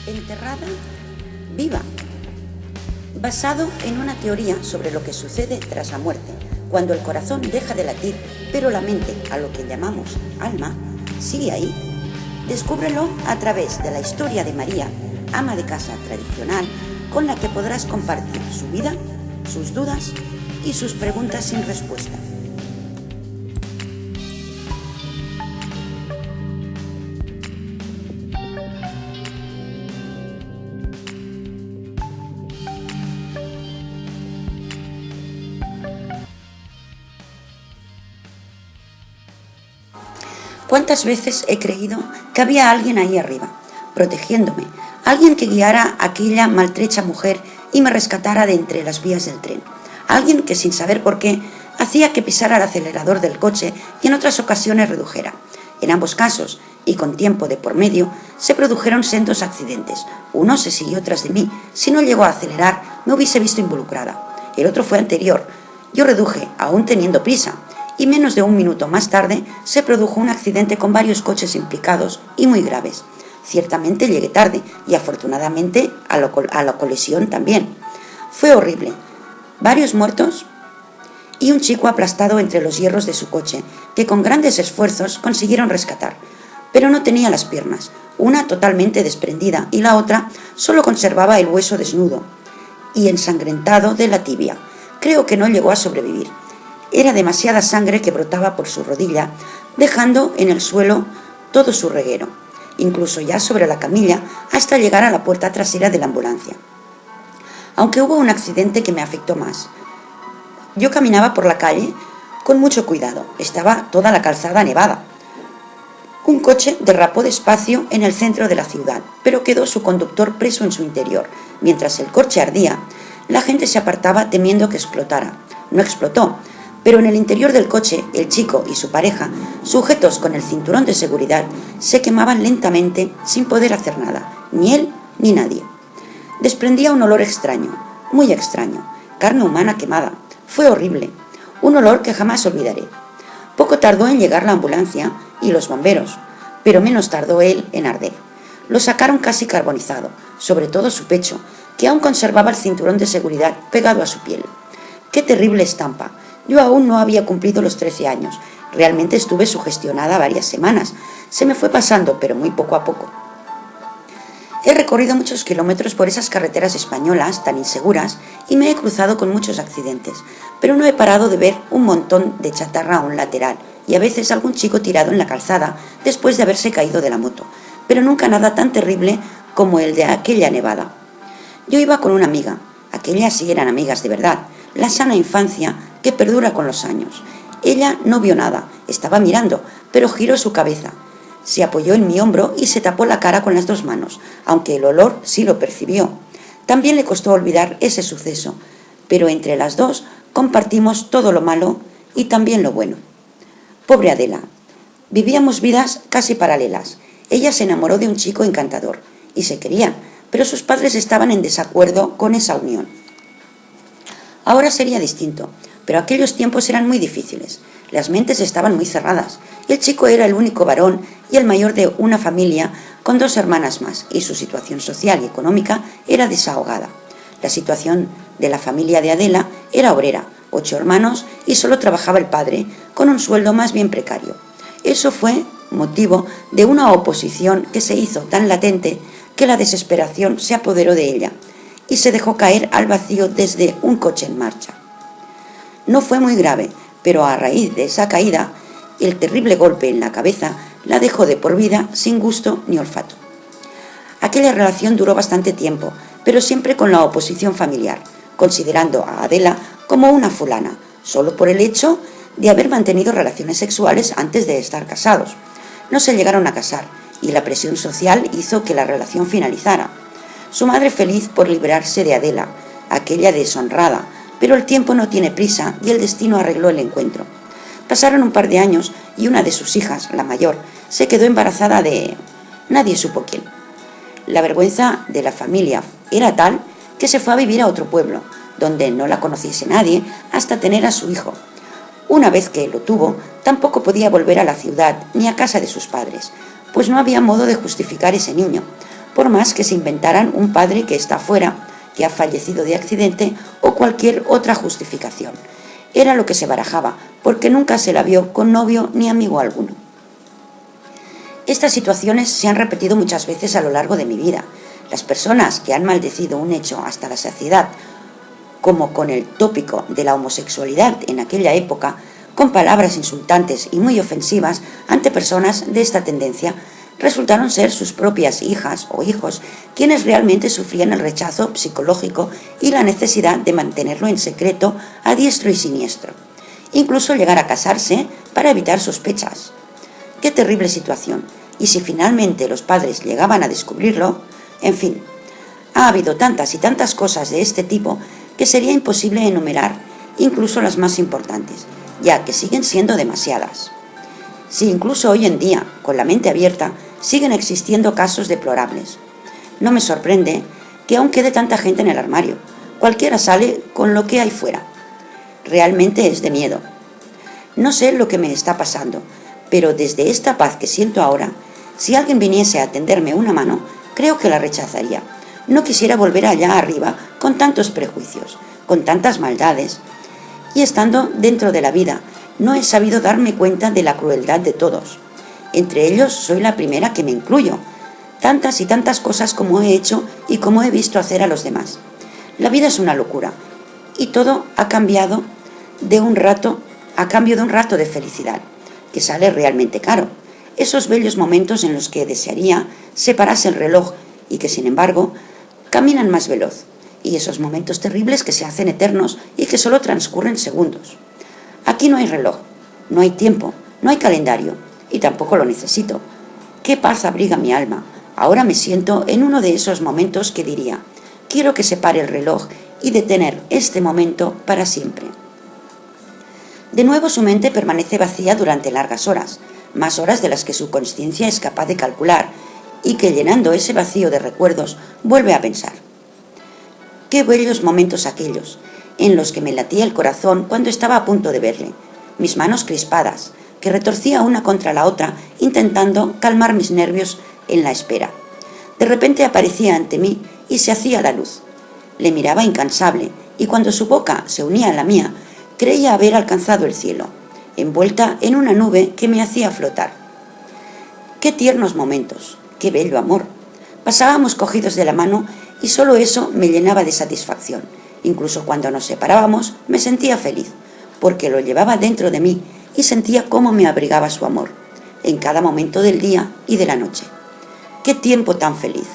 enterrada viva, basado en una teoría sobre lo que sucede tras la muerte, cuando el corazón deja de latir, pero la mente, a lo que llamamos alma, sigue ahí. Descúbrelo a través de la historia de María, ama de casa tradicional, con la que podrás compartir su vida, sus dudas y sus preguntas sin respuesta. ¿Cuántas veces he creído que había alguien ahí arriba, protegiéndome, alguien que guiara a aquella maltrecha mujer y me rescatara de entre las vías del tren? Alguien que, sin saber por qué, hacía que pisara el acelerador del coche y en otras ocasiones redujera. En ambos casos, y con tiempo de por medio, se produjeron sendos accidentes. Uno se siguió tras de mí. Si no llegó a acelerar, me hubiese visto involucrada. El otro fue anterior. Yo reduje, aún teniendo prisa, y menos de un minuto más tarde se produjo un accidente con varios coches implicados y muy graves. Ciertamente llegué tarde y afortunadamente a la colisión también. Fue horrible. Varios muertos y un chico aplastado entre los hierros de su coche, que con grandes esfuerzos consiguieron rescatar. Pero no tenía las piernas, una totalmente desprendida y la otra solo conservaba el hueso desnudo y ensangrentado de la tibia. Creo que no llegó a sobrevivir. Era demasiada sangre que brotaba por su rodilla, dejando en el suelo todo su reguero, incluso ya sobre la camilla, hasta llegar a la puerta trasera de la ambulancia. Aunque hubo un accidente que me afectó más. Yo caminaba por la calle con mucho cuidado. Estaba toda la calzada nevada. Un coche derrapó despacio en el centro de la ciudad, pero quedó su conductor preso en su interior. Mientras el coche ardía, la gente se apartaba temiendo que explotara. No explotó, pero en el interior del coche, el chico y su pareja, sujetos con el cinturón de seguridad, se quemaban lentamente sin poder hacer nada, ni él ni nadie. Desprendía un olor extraño, muy extraño, carne humana quemada. Fue horrible, un olor que jamás olvidaré. Poco tardó en llegar la ambulancia y los bomberos, pero menos tardó él en arder. Lo sacaron casi carbonizado, sobre todo su pecho, que aún conservaba el cinturón de seguridad pegado a su piel. ¡Qué terrible estampa! Yo aún no había cumplido los 13 años. Realmente estuve sugestionada varias semanas. Se me fue pasando, pero muy poco a poco. He recorrido muchos kilómetros por esas carreteras españolas tan inseguras y me he cruzado con muchos accidentes, pero no he parado de ver un montón de chatarra a un lateral y a veces algún chico tirado en la calzada después de haberse caído de la moto, pero nunca nada tan terrible como el de aquella nevada. Yo iba con una amiga. Aquellas sí eran amigas de verdad, la sana infancia que perdura con los años. Ella no vio nada, estaba mirando, pero giró su cabeza. Se apoyó en mi hombro y se tapó la cara con las dos manos, aunque el olor sí lo percibió. También le costó olvidar ese suceso, pero entre las dos compartimos todo lo malo y también lo bueno. Pobre Adela. Vivíamos vidas casi paralelas. Ella se enamoró de un chico encantador y se querían, pero sus padres estaban en desacuerdo con esa unión. Ahora sería distinto, pero aquellos tiempos eran muy difíciles. Las mentes estaban muy cerradas. El chico era el único varón y el mayor de una familia con 2 hermanas más, y su situación social y económica era desahogada. La situación de la familia de Adela era obrera, 8 hermanos y solo trabajaba el padre, con un sueldo más bien precario. Eso fue motivo de una oposición que se hizo tan latente que la desesperación se apoderó de ella y se dejó caer al vacío desde un coche en marcha. No fue muy grave, pero a raíz de esa caída, el terrible golpe en la cabeza la dejó de por vida sin gusto ni olfato. Aquella relación duró bastante tiempo, pero siempre con la oposición familiar, considerando a Adela como una fulana, solo por el hecho de haber mantenido relaciones sexuales antes de estar casados. No se llegaron a casar, y la presión social hizo que la relación finalizara. Su madre feliz por librarse de Adela, aquella deshonrada, pero el tiempo no tiene prisa y el destino arregló el encuentro. Pasaron un par de años y una de sus hijas, la mayor, se quedó embarazada de... nadie supo quién. La vergüenza de la familia era tal que se fue a vivir a otro pueblo, donde no la conociese nadie hasta tener a su hijo. Una vez que lo tuvo, tampoco podía volver a la ciudad ni a casa de sus padres, pues no había modo de justificar ese niño. por más que se inventaran un padre que está fuera, que ha fallecido de accidente o cualquier otra justificación. Era lo que se barajaba, porque nunca se la vio con novio ni amigo alguno. Estas situaciones se han repetido muchas veces a lo largo de mi vida. Las personas que han maldecido un hecho hasta la saciedad, como con el tópico de la homosexualidad en aquella época, con palabras insultantes y muy ofensivas ante personas de esta tendencia, resultaron ser sus propias hijas o hijos quienes realmente sufrían el rechazo psicológico y la necesidad de mantenerlo en secreto a diestro y siniestro, incluso llegar a casarse para evitar sospechas. ¡Qué terrible situación! Y si finalmente los padres llegaban a descubrirlo, en fin, ha habido tantas y tantas cosas de este tipo que sería imposible enumerar, incluso las más importantes, ya que siguen siendo demasiadas. Si incluso hoy en día, con la mente abierta, siguen existiendo casos deplorables. No me sorprende que aún quede tanta gente en el armario. Cualquiera sale con lo que hay fuera. Realmente es de miedo. No sé lo que me está pasando, pero desde esta paz que siento ahora, si alguien viniese a tenderme una mano, creo que la rechazaría. No quisiera volver allá arriba con tantos prejuicios, con tantas maldades. Y estando dentro de la vida, no he sabido darme cuenta de la crueldad de todos. Entre ellos soy la primera que me incluyo. Tantas y tantas cosas como he hecho y como he visto hacer a los demás. La vida es una locura y todo ha cambiado a cambio de un rato de felicidad, que sale realmente caro. Esos bellos momentos en los que desearía se parase el reloj y que sin embargo caminan más veloz. Y esos momentos terribles que se hacen eternos y que solo transcurren segundos. Aquí no hay reloj, no hay tiempo, no hay calendario y tampoco lo necesito. ¡Qué paz abriga mi alma! Ahora me siento en uno de esos momentos que diría, quiero que se pare el reloj y detener este momento para siempre. De nuevo su mente permanece vacía durante largas horas, más horas de las que su consciencia es capaz de calcular, y que llenando ese vacío de recuerdos vuelve a pensar. Qué bellos momentos aquellos, en los que me latía el corazón cuando estaba a punto de verle, mis manos crispadas, que retorcía una contra la otra intentando calmar mis nervios en la espera. De repente aparecía ante mí y se hacía la luz. Le miraba incansable y cuando su boca se unía a la mía, creía haber alcanzado el cielo, envuelta en una nube que me hacía flotar. Qué tiernos momentos, qué bello amor. Pasábamos cogidos de la mano y solo eso me llenaba de satisfacción. Incluso cuando nos separábamos me sentía feliz, porque lo llevaba dentro de mí y sentía cómo me abrigaba su amor, en cada momento del día y de la noche. ¡Qué tiempo tan feliz!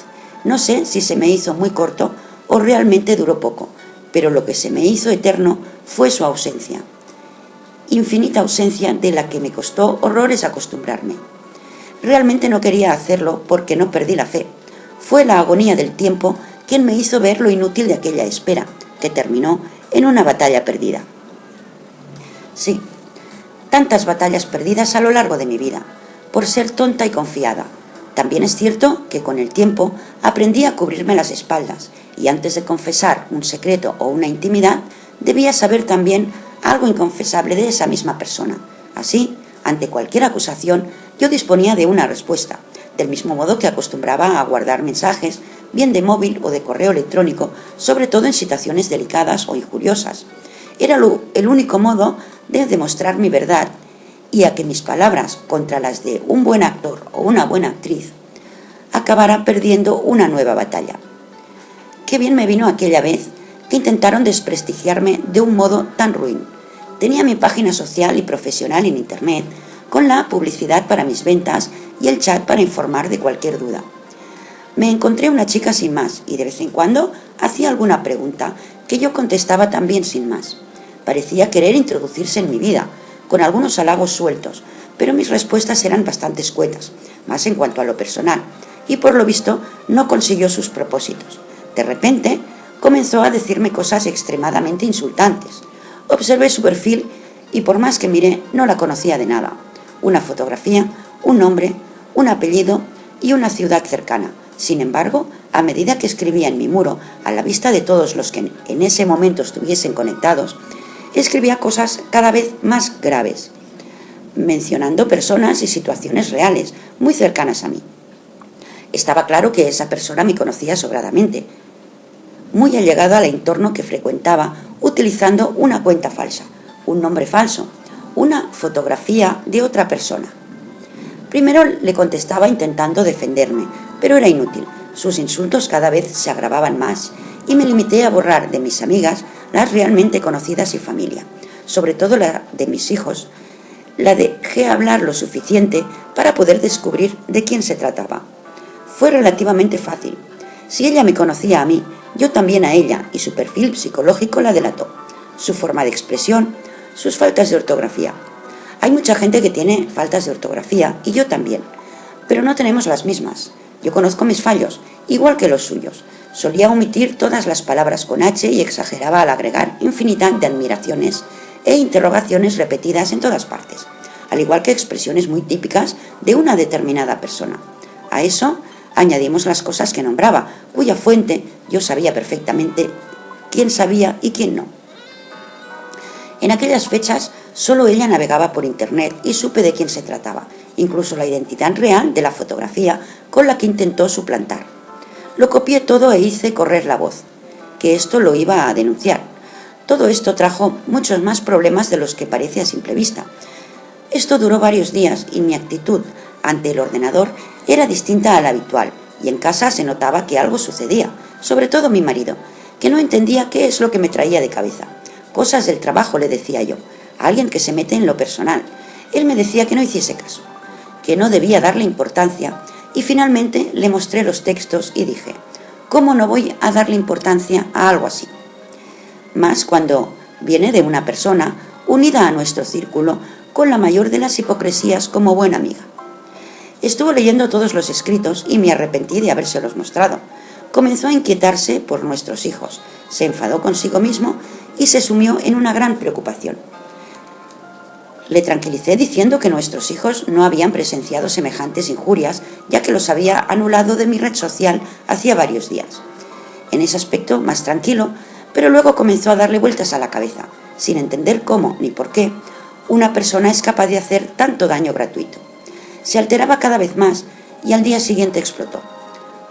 No sé si se me hizo muy corto o realmente duró poco, pero lo que se me hizo eterno fue su ausencia. Infinita ausencia de la que me costó horrores acostumbrarme. Realmente no quería hacerlo porque no perdí la fe. Fue la agonía del tiempo quien me hizo ver lo inútil de aquella espera, que terminó en una batalla perdida. Sí, tantas batallas perdidas a lo largo de mi vida, por ser tonta y confiada. También es cierto que con el tiempo aprendí a cubrirme las espaldas y antes de confesar un secreto o una intimidad, debía saber también algo inconfesable de esa misma persona. Así, ante cualquier acusación, yo disponía de una respuesta, del mismo modo que acostumbraba a guardar mensajes, bien de móvil o de correo electrónico, sobre todo en situaciones delicadas o injuriosas. Era el único modo de demostrar mi verdad y a que mis palabras contra las de un buen actor o una buena actriz acabara perdiendo una nueva batalla. Qué bien me vino aquella vez que intentaron desprestigiarme de un modo tan ruin. Tenía mi página social y profesional en internet, con la publicidad para mis ventas y el chat para informar de cualquier duda. Me encontré una chica sin más y de vez en cuando hacía alguna pregunta que yo contestaba también sin más. Parecía querer introducirse en mi vida, con algunos halagos sueltos, pero mis respuestas eran bastante escuetas, más en cuanto a lo personal, y por lo visto no consiguió sus propósitos. De repente comenzó a decirme cosas extremadamente insultantes. Observé su perfil y por más que miré no la conocía de nada. Una fotografía, un nombre, un apellido y una ciudad cercana. Sin embargo, a medida que escribía en mi muro, a la vista de todos los que en ese momento estuviesen conectados, escribía cosas cada vez más graves, mencionando personas y situaciones reales, muy cercanas a mí. Estaba claro que esa persona me conocía sobradamente, muy allegado al entorno que frecuentaba, utilizando una cuenta falsa, un nombre falso, una fotografía de otra persona. Primero le contestaba intentando defenderme, pero era inútil. Sus insultos cada vez se agravaban más y me limité a borrar de mis amigas las realmente conocidas y familia, sobre todo la de mis hijos. La dejé hablar lo suficiente para poder descubrir de quién se trataba. Fue relativamente fácil. Si ella me conocía a mí, yo también a ella, y su perfil psicológico la delató. Su forma de expresión, sus faltas de ortografía. Hay mucha gente que tiene faltas de ortografía, y yo también, pero no tenemos las mismas. Yo conozco mis fallos, igual que los suyos. Solía omitir todas las palabras con H y exageraba al agregar infinidad de admiraciones e interrogaciones repetidas en todas partes, al igual que expresiones muy típicas de una determinada persona. A eso añadimos las cosas que nombraba, cuya fuente yo sabía perfectamente quién sabía y quién no. En aquellas fechas solo ella navegaba por internet y supe de quién se trataba, incluso la identidad real de la fotografía con la que intentó suplantar. Lo copié todo e hice correr la voz, que esto lo iba a denunciar. Todo esto trajo muchos más problemas de los que parece a simple vista. Esto duró varios días y mi actitud ante el ordenador era distinta a la habitual, y en casa se notaba que algo sucedía, sobre todo mi marido, que no entendía qué es lo que me traía de cabeza. Cosas del trabajo, le decía yo, a alguien que se mete en lo personal. Él me decía que no hiciese caso, que no debía darle importancia, y finalmente le mostré los textos y dije, ¿cómo no voy a darle importancia a algo así? Más cuando viene de una persona unida a nuestro círculo con la mayor de las hipocresías como buena amiga. Estuvo leyendo todos los escritos y me arrepentí de habérselos mostrado. Comenzó a inquietarse por nuestros hijos, se enfadó consigo mismo y se sumió en una gran preocupación. Le tranquilicé diciendo que nuestros hijos no habían presenciado semejantes injurias, ya que los había anulado de mi red social hacía varios días. En ese aspecto, más tranquilo, pero luego comenzó a darle vueltas a la cabeza, sin entender cómo ni por qué una persona es capaz de hacer tanto daño gratuito. Se alteraba cada vez más y al día siguiente explotó.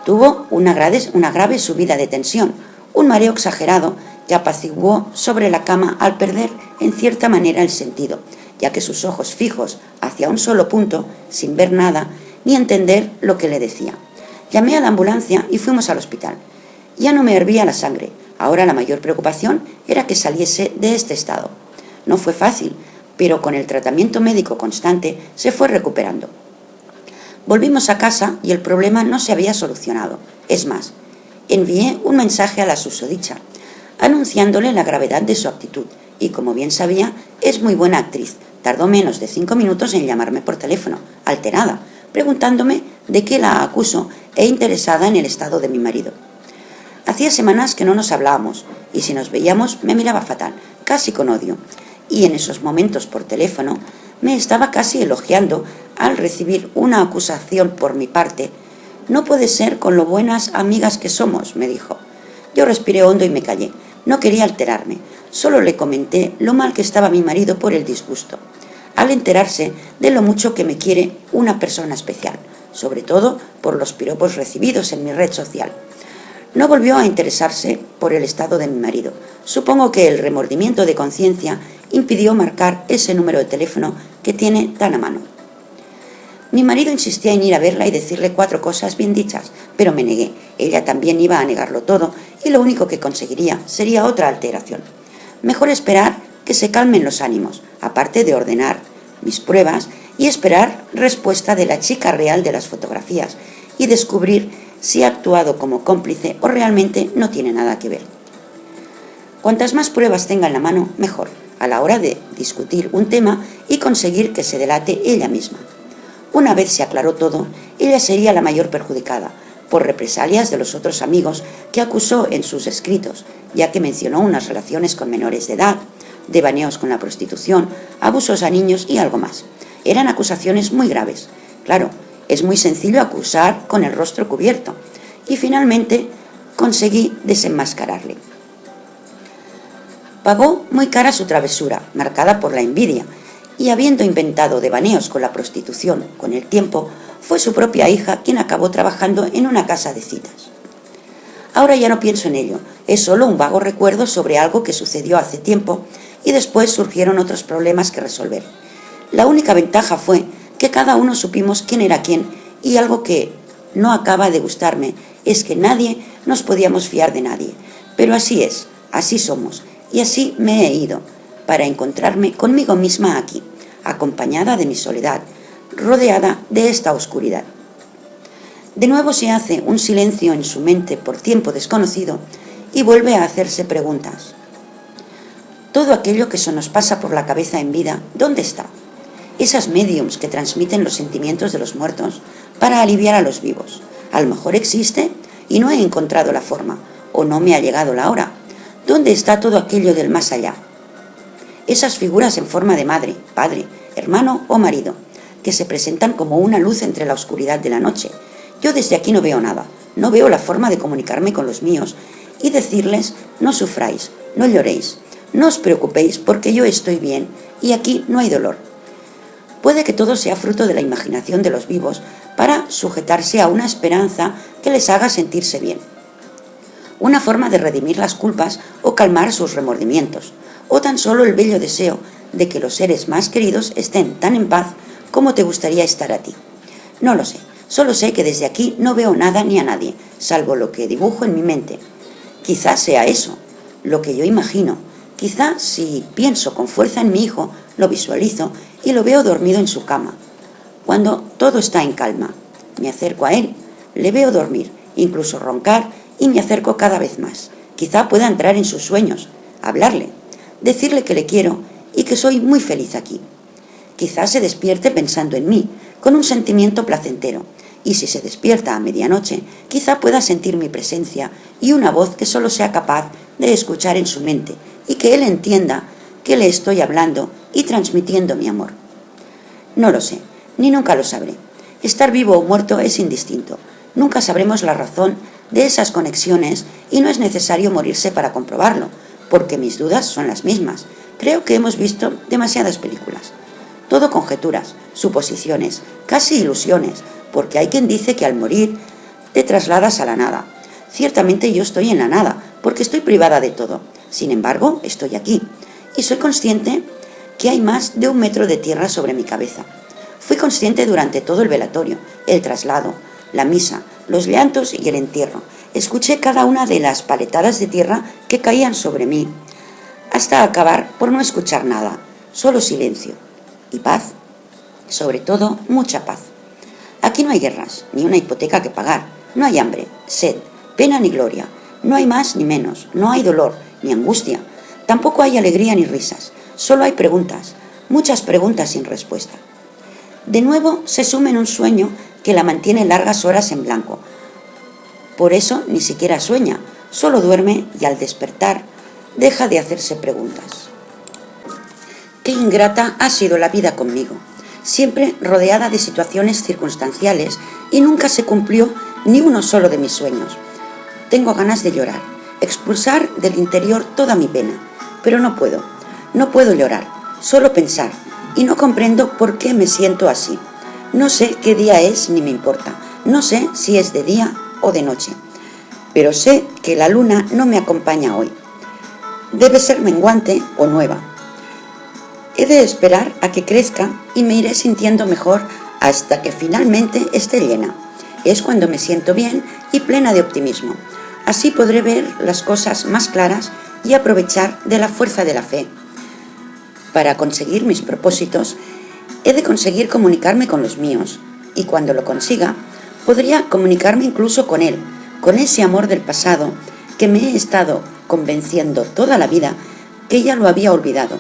Tuvo una grave subida de tensión, un mareo exagerado que apaciguó sobre la cama al perder en cierta manera el sentido, ya que sus ojos fijos hacia un solo punto, sin ver nada, ni entender lo que le decía. Llamé a la ambulancia y fuimos al hospital. Ya no me hervía la sangre, ahora la mayor preocupación era que saliese de este estado. No fue fácil, pero con el tratamiento médico constante se fue recuperando. Volvimos a casa y el problema no se había solucionado. Es más, envié un mensaje a la susodicha, anunciándole la gravedad de su actitud, y como bien sabía, es muy buena actriz. Tardó menos de 5 minutos en llamarme por teléfono, alterada, preguntándome de qué la acuso e interesada en el estado de mi marido. Hacía semanas que no nos hablábamos, y si nos veíamos me miraba fatal, casi con odio, y en esos momentos por teléfono me estaba casi elogiando al recibir una acusación por mi parte. No puede ser con lo buenas amigas que somos, me dijo. Yo respiré hondo y me callé. No quería alterarme. Solo le comenté lo mal que estaba mi marido por el disgusto, al enterarse de lo mucho que me quiere una persona especial, sobre todo por los piropos recibidos en mi red social. No volvió a interesarse por el estado de mi marido. Supongo que el remordimiento de conciencia impidió marcar ese número de teléfono que tiene tan a mano. Mi marido insistía en ir a verla y decirle 4 cosas bien dichas, pero me negué. Ella también iba a negarlo todo y lo único que conseguiría sería otra alteración. Mejor esperar que se calmen los ánimos, aparte de ordenar mis pruebas y esperar respuesta de la chica real de las fotografías y descubrir si ha actuado como cómplice o realmente no tiene nada que ver. Cuantas más pruebas tenga en la mano, mejor, a la hora de discutir un tema y conseguir que se delate ella misma. Una vez se aclaró todo, ella sería la mayor perjudicada, por represalias de los otros amigos que acusó en sus escritos, ya que mencionó unas relaciones con menores de edad, devaneos con la prostitución, abusos a niños y algo más. Eran acusaciones muy graves. Claro, es muy sencillo acusar con el rostro cubierto, y finalmente conseguí desenmascararle. Pagó muy cara su travesura, marcada por la envidia, y habiendo inventado devaneos con la prostitución con el tiempo, fue su propia hija quien acabó trabajando en una casa de citas. Ahora ya no pienso en ello, es solo un vago recuerdo sobre algo que sucedió hace tiempo y después surgieron otros problemas que resolver. La única ventaja fue que cada uno supimos quién era quién, y algo que no acaba de gustarme es que nadie nos podíamos fiar de nadie. Pero así es, así somos, y así me he ido, para encontrarme conmigo misma aquí, acompañada de mi soledad, rodeada de esta oscuridad. De nuevo se hace un silencio en su mente por tiempo desconocido y vuelve a hacerse preguntas. Todo aquello que se nos pasa por la cabeza en vida, ¿dónde está? Esas médiums que transmiten los sentimientos de los muertos para aliviar a los vivos. A lo mejor existe y no he encontrado la forma, o no me ha llegado la hora. ¿Dónde está todo aquello del más allá? Esas figuras en forma de madre, padre, hermano o marido, que se presentan como una luz entre la oscuridad de la noche. Yo desde aquí no veo nada, no veo la forma de comunicarme con los míos y decirles: no sufráis, no lloréis, no os preocupéis porque yo estoy bien y aquí no hay dolor. Puede que todo sea fruto de la imaginación de los vivos para sujetarse a una esperanza que les haga sentirse bien. Una forma de redimir las culpas o calmar sus remordimientos, o tan solo el bello deseo de que los seres más queridos estén tan en paz como te gustaría estar a ti. No lo sé, solo sé que desde aquí no veo nada ni a nadie, salvo lo que dibujo en mi mente. Quizás sea eso, lo que yo imagino. Quizá si pienso con fuerza en mi hijo, lo visualizo y lo veo dormido en su cama. Cuando todo está en calma, me acerco a él, le veo dormir, incluso roncar, y me acerco cada vez más. Quizá pueda entrar en sus sueños, hablarle, decirle que le quiero y que soy muy feliz aquí. Quizá se despierte pensando en mí, con un sentimiento placentero, y si se despierta a medianoche, quizá pueda sentir mi presencia y una voz que solo sea capaz de escuchar en su mente, y que él entienda que le estoy hablando y transmitiendo mi amor. No lo sé, ni nunca lo sabré. Estar vivo o muerto es indistinto. Nunca sabremos la razón de esas conexiones y no es necesario morirse para comprobarlo, porque mis dudas son las mismas. Creo que hemos visto demasiadas películas. Todo conjeturas, suposiciones, casi ilusiones, porque hay quien dice que al morir te trasladas a la nada. Ciertamente yo estoy en la nada, porque estoy privada de todo. Sin embargo, estoy aquí, y soy consciente que hay más de 1 metro de tierra sobre mi cabeza. Fui consciente durante todo el velatorio, el traslado, la misa, los llantos y el entierro. Escuché cada una de las paletadas de tierra que caían sobre mí, hasta acabar por no escuchar nada, solo silencio y paz, sobre todo mucha paz. Aquí no hay guerras, ni una hipoteca que pagar, no hay hambre, sed, pena ni gloria, no hay más ni menos, no hay dolor ni angustia, tampoco hay alegría ni risas, solo hay preguntas, muchas preguntas sin respuesta. De nuevo se sume en un sueño que la mantiene largas horas en blanco. Por eso ni siquiera sueña, solo duerme y al despertar deja de hacerse preguntas. Qué ingrata ha sido la vida conmigo, siempre rodeada de situaciones circunstanciales y nunca se cumplió ni uno solo de mis sueños. Tengo ganas de llorar, expulsar del interior toda mi pena, pero no puedo llorar, solo pensar, y no comprendo por qué me siento así. No sé qué día es ni me importa, no sé si es de día o de noche, pero sé que la luna no me acompaña hoy. Debe ser menguante o nueva. He de esperar a que crezca y me iré sintiendo mejor hasta que finalmente esté llena. Es cuando me siento bien y plena de optimismo. Así podré ver las cosas más claras y aprovechar de la fuerza de la fe. Para conseguir mis propósitos, he de conseguir comunicarme con los míos, y cuando lo consiga, podría comunicarme incluso con él, con ese amor del pasado que me he estado convenciendo toda la vida que ya lo había olvidado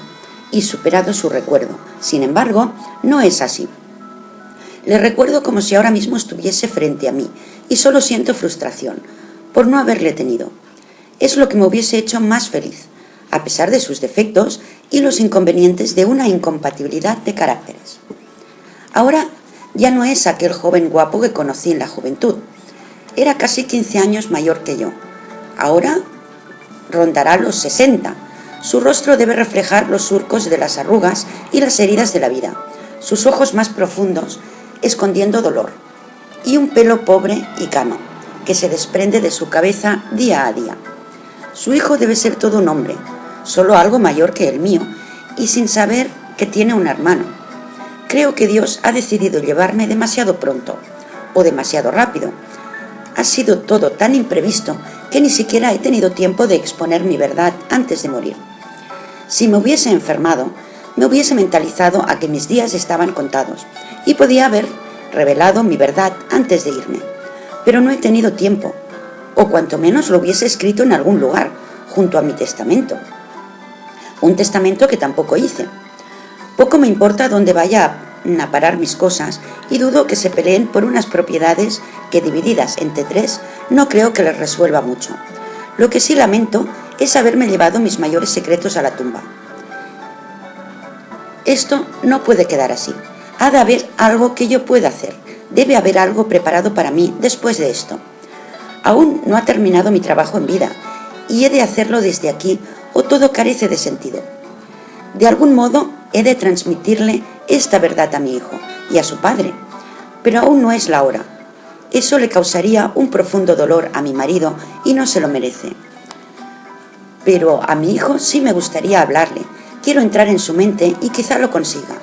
y superado su recuerdo. Sin embargo, no es así. Le recuerdo como si ahora mismo estuviese frente a mí y solo siento frustración por no haberle tenido. Es lo que me hubiese hecho más feliz, a pesar de sus defectos y los inconvenientes de una incompatibilidad de caracteres. Ahora ya no es aquel joven guapo que conocí en la juventud. Era casi 15 años mayor que yo. Ahora rondará los 60. Su rostro debe reflejar los surcos de las arrugas y las heridas de la vida. Sus ojos más profundos, escondiendo dolor. y un pelo pobre y cano, que se desprende de su cabeza día a día. Su hijo debe ser todo un hombre, solo algo mayor que el mío, y sin saber que tiene un hermano. Creo que Dios ha decidido llevarme demasiado pronto, o demasiado rápido. Ha sido todo tan imprevisto que ni siquiera he tenido tiempo de exponer mi verdad antes de morir. Si me hubiese enfermado, me hubiese mentalizado a que mis días estaban contados y podía haber revelado mi verdad antes de irme. Pero no he tenido tiempo, o cuanto menos lo hubiese escrito en algún lugar, junto a mi testamento. Un testamento que tampoco hice. Poco me importa dónde vaya a parar mis cosas y dudo que se peleen por unas propiedades que, divididas entre 3, no creo que les resuelva mucho. Lo que sí lamento es haberme llevado mis mayores secretos a la tumba. Esto no puede quedar así. Ha de haber algo que yo pueda hacer. Debe haber algo preparado para mí después de esto. Aún no ha terminado mi trabajo en vida y he de hacerlo desde aquí o todo carece de sentido. De algún modo he de transmitirle esta verdad a mi hijo y a su padre, pero aún no es la hora. Eso le causaría un profundo dolor a mi marido y no se lo merece. Pero a mi hijo sí me gustaría hablarle. Quiero entrar en su mente y quizá lo consiga.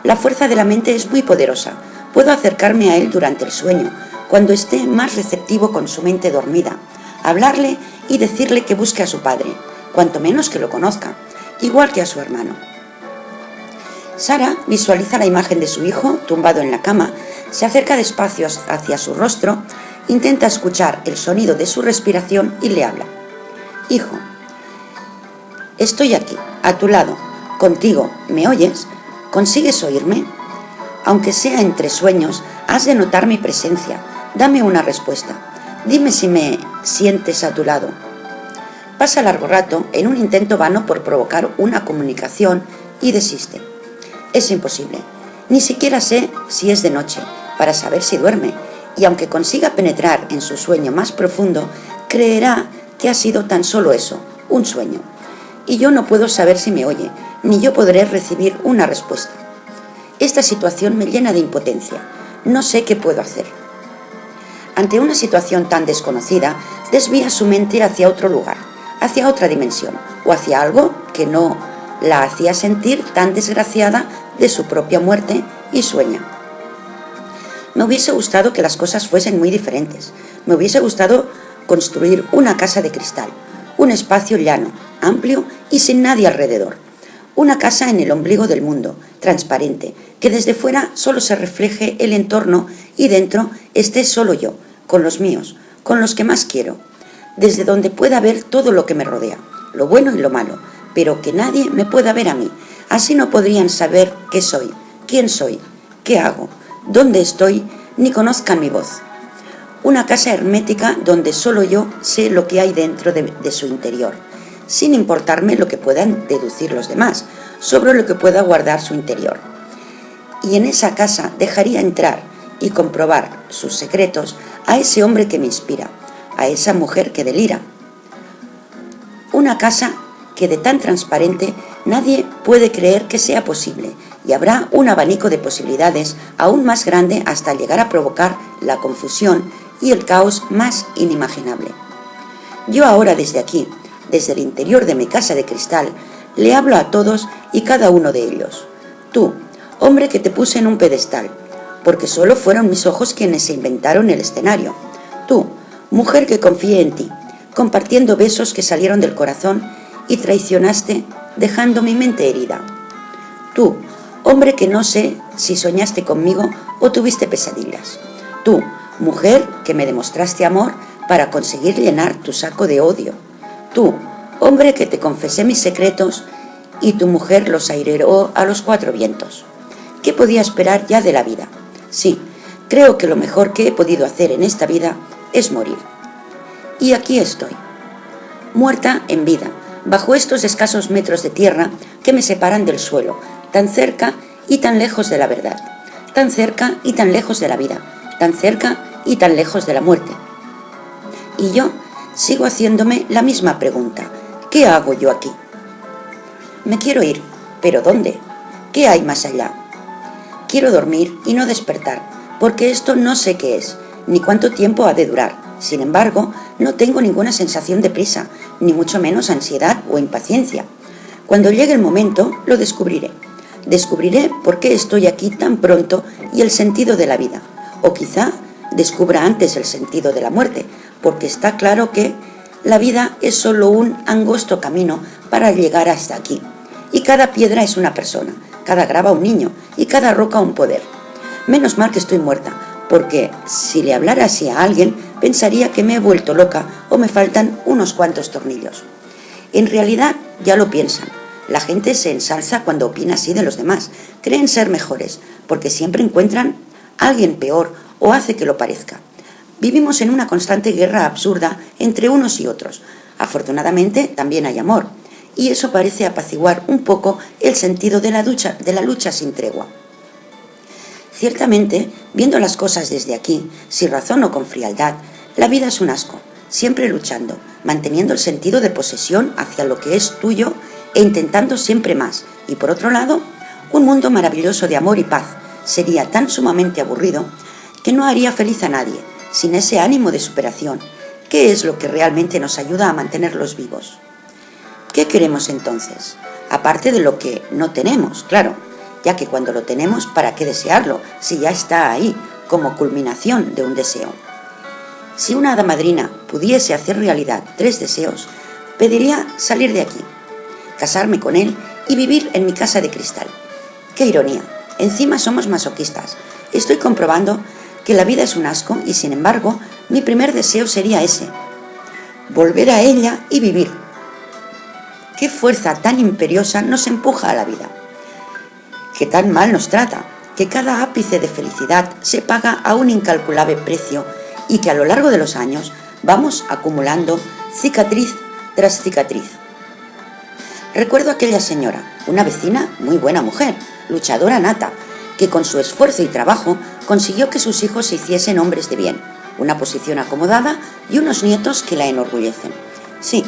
La fuerza de la mente es muy poderosa. Puedo acercarme a él durante el sueño, cuando esté más receptivo con su mente dormida, hablarle y decirle que busque a su padre, cuanto menos que lo conozca, igual que a su hermano. Sara visualiza la imagen de su hijo tumbado en la cama, se acerca despacio hacia su rostro, intenta escuchar el sonido de su respiración y le habla. Hijo, estoy aquí, a tu lado, contigo, ¿me oyes? ¿Consigues oírme? Aunque sea entre sueños, has de notar mi presencia. Dame una respuesta. Dime si me sientes a tu lado. Pasa largo rato en un intento vano por provocar una comunicación y desiste. Es imposible. Ni siquiera sé si es de noche, para saber si duerme, y aunque consiga penetrar en su sueño más profundo, creerá que ha sido tan solo eso, un sueño. Y yo no puedo saber si me oye, ni yo podré recibir una respuesta. Esta situación me llena de impotencia. No sé qué puedo hacer. Ante una situación tan desconocida, desvía su mente hacia otro lugar, hacia otra dimensión, o hacia algo que no la hacía sentir tan desgraciada de su propia muerte y sueña. Me hubiese gustado que las cosas fuesen muy diferentes. Me hubiese gustado construir una casa de cristal, un espacio llano, amplio y sin nadie alrededor. Una casa en el ombligo del mundo, transparente, que desde fuera solo se refleje el entorno y dentro esté solo yo, con los míos, con los que más quiero, desde donde pueda ver todo lo que me rodea, lo bueno y lo malo, pero que nadie me pueda ver a mí. Así no podrían saber qué soy, quién soy, qué hago, dónde estoy, ni conozcan mi voz. Una casa hermética donde solo yo sé lo que hay dentro de su interior, sin importarme lo que puedan deducir los demás sobre lo que pueda guardar su interior. Y en esa casa dejaría entrar y comprobar sus secretos a ese hombre que me inspira, a esa mujer que delira. Una casa que de tan transparente nadie puede creer que sea posible, y habrá un abanico de posibilidades aún más grande hasta llegar a provocar la confusión y el caos más inimaginable. Yo ahora desde aquí, desde el interior de mi casa de cristal, le hablo a todos y cada uno de ellos. Tú, hombre que te puse en un pedestal, porque solo fueron mis ojos quienes se inventaron el escenario. Tú, mujer que confié en ti, compartiendo besos que salieron del corazón y traicionaste dejando mi mente herida. Tú, hombre que no sé si soñaste conmigo o tuviste pesadillas. Tú, mujer que me demostraste amor para conseguir llenar tu saco de odio. Tú, hombre que te confesé mis secretos y tu mujer los aireó a los 4 vientos. ¿Qué podía esperar ya de la vida? Sí, creo que lo mejor que he podido hacer en esta vida es morir. Y aquí estoy, muerta en vida, bajo estos escasos metros de tierra que me separan del suelo, tan cerca y tan lejos de la verdad, tan cerca y tan lejos de la vida, tan cerca y tan lejos de la muerte. Y yo sigo haciéndome la misma pregunta. ¿Qué hago yo aquí? Me quiero ir, ¿pero dónde? ¿Qué hay más allá? Quiero dormir y no despertar, porque esto no sé qué es, ni cuánto tiempo ha de durar. Sin embargo, no tengo ninguna sensación de prisa, ni mucho menos ansiedad o impaciencia. Cuando llegue el momento, lo descubriré. Descubriré por qué estoy aquí tan pronto y el sentido de la vida. O quizá descubra antes el sentido de la muerte, porque está claro que la vida es solo un angosto camino para llegar hasta aquí. Y cada piedra es una persona, cada grava un niño y cada roca un poder. Menos mal que estoy muerta, porque si le hablara así a alguien, pensaría que me he vuelto loca o me faltan unos cuantos tornillos. En realidad, ya lo piensan. La gente se ensalza cuando opina así de los demás. Creen ser mejores, porque siempre encuentran a alguien peor o hace que lo parezca. Vivimos en una constante guerra absurda entre unos y otros. Afortunadamente, también hay amor, y eso parece apaciguar un poco el sentido de la lucha sin tregua. Ciertamente, viendo las cosas desde aquí, sin razón o con frialdad, la vida es un asco, siempre luchando, manteniendo el sentido de posesión hacia lo que es tuyo e intentando siempre más. Y por otro lado, un mundo maravilloso de amor y paz sería tan sumamente aburrido que no haría feliz a nadie, sin ese ánimo de superación. ¿Qué es lo que realmente nos ayuda a mantenerlos vivos? ¿Qué queremos entonces? Aparte de lo que no tenemos, claro, ya que cuando lo tenemos, ¿para qué desearlo si ya está ahí, como culminación de un deseo? Si una hada madrina pudiese hacer realidad 3 deseos, pediría salir de aquí, casarme con él y vivir en mi casa de cristal. ¡Qué ironía! Encima somos masoquistas. Estoy comprobando que la vida es un asco y, sin embargo, mi primer deseo sería ese: volver a ella y vivir. ¿Qué fuerza tan imperiosa nos empuja a la vida? Que tan mal nos trata, que cada ápice de felicidad se paga a un incalculable precio y que a lo largo de los años vamos acumulando cicatriz tras cicatriz. Recuerdo a aquella señora, una vecina, muy buena mujer, luchadora nata, que con su esfuerzo y trabajo consiguió que sus hijos se hiciesen hombres de bien, una posición acomodada y unos nietos que la enorgullecen. Sí,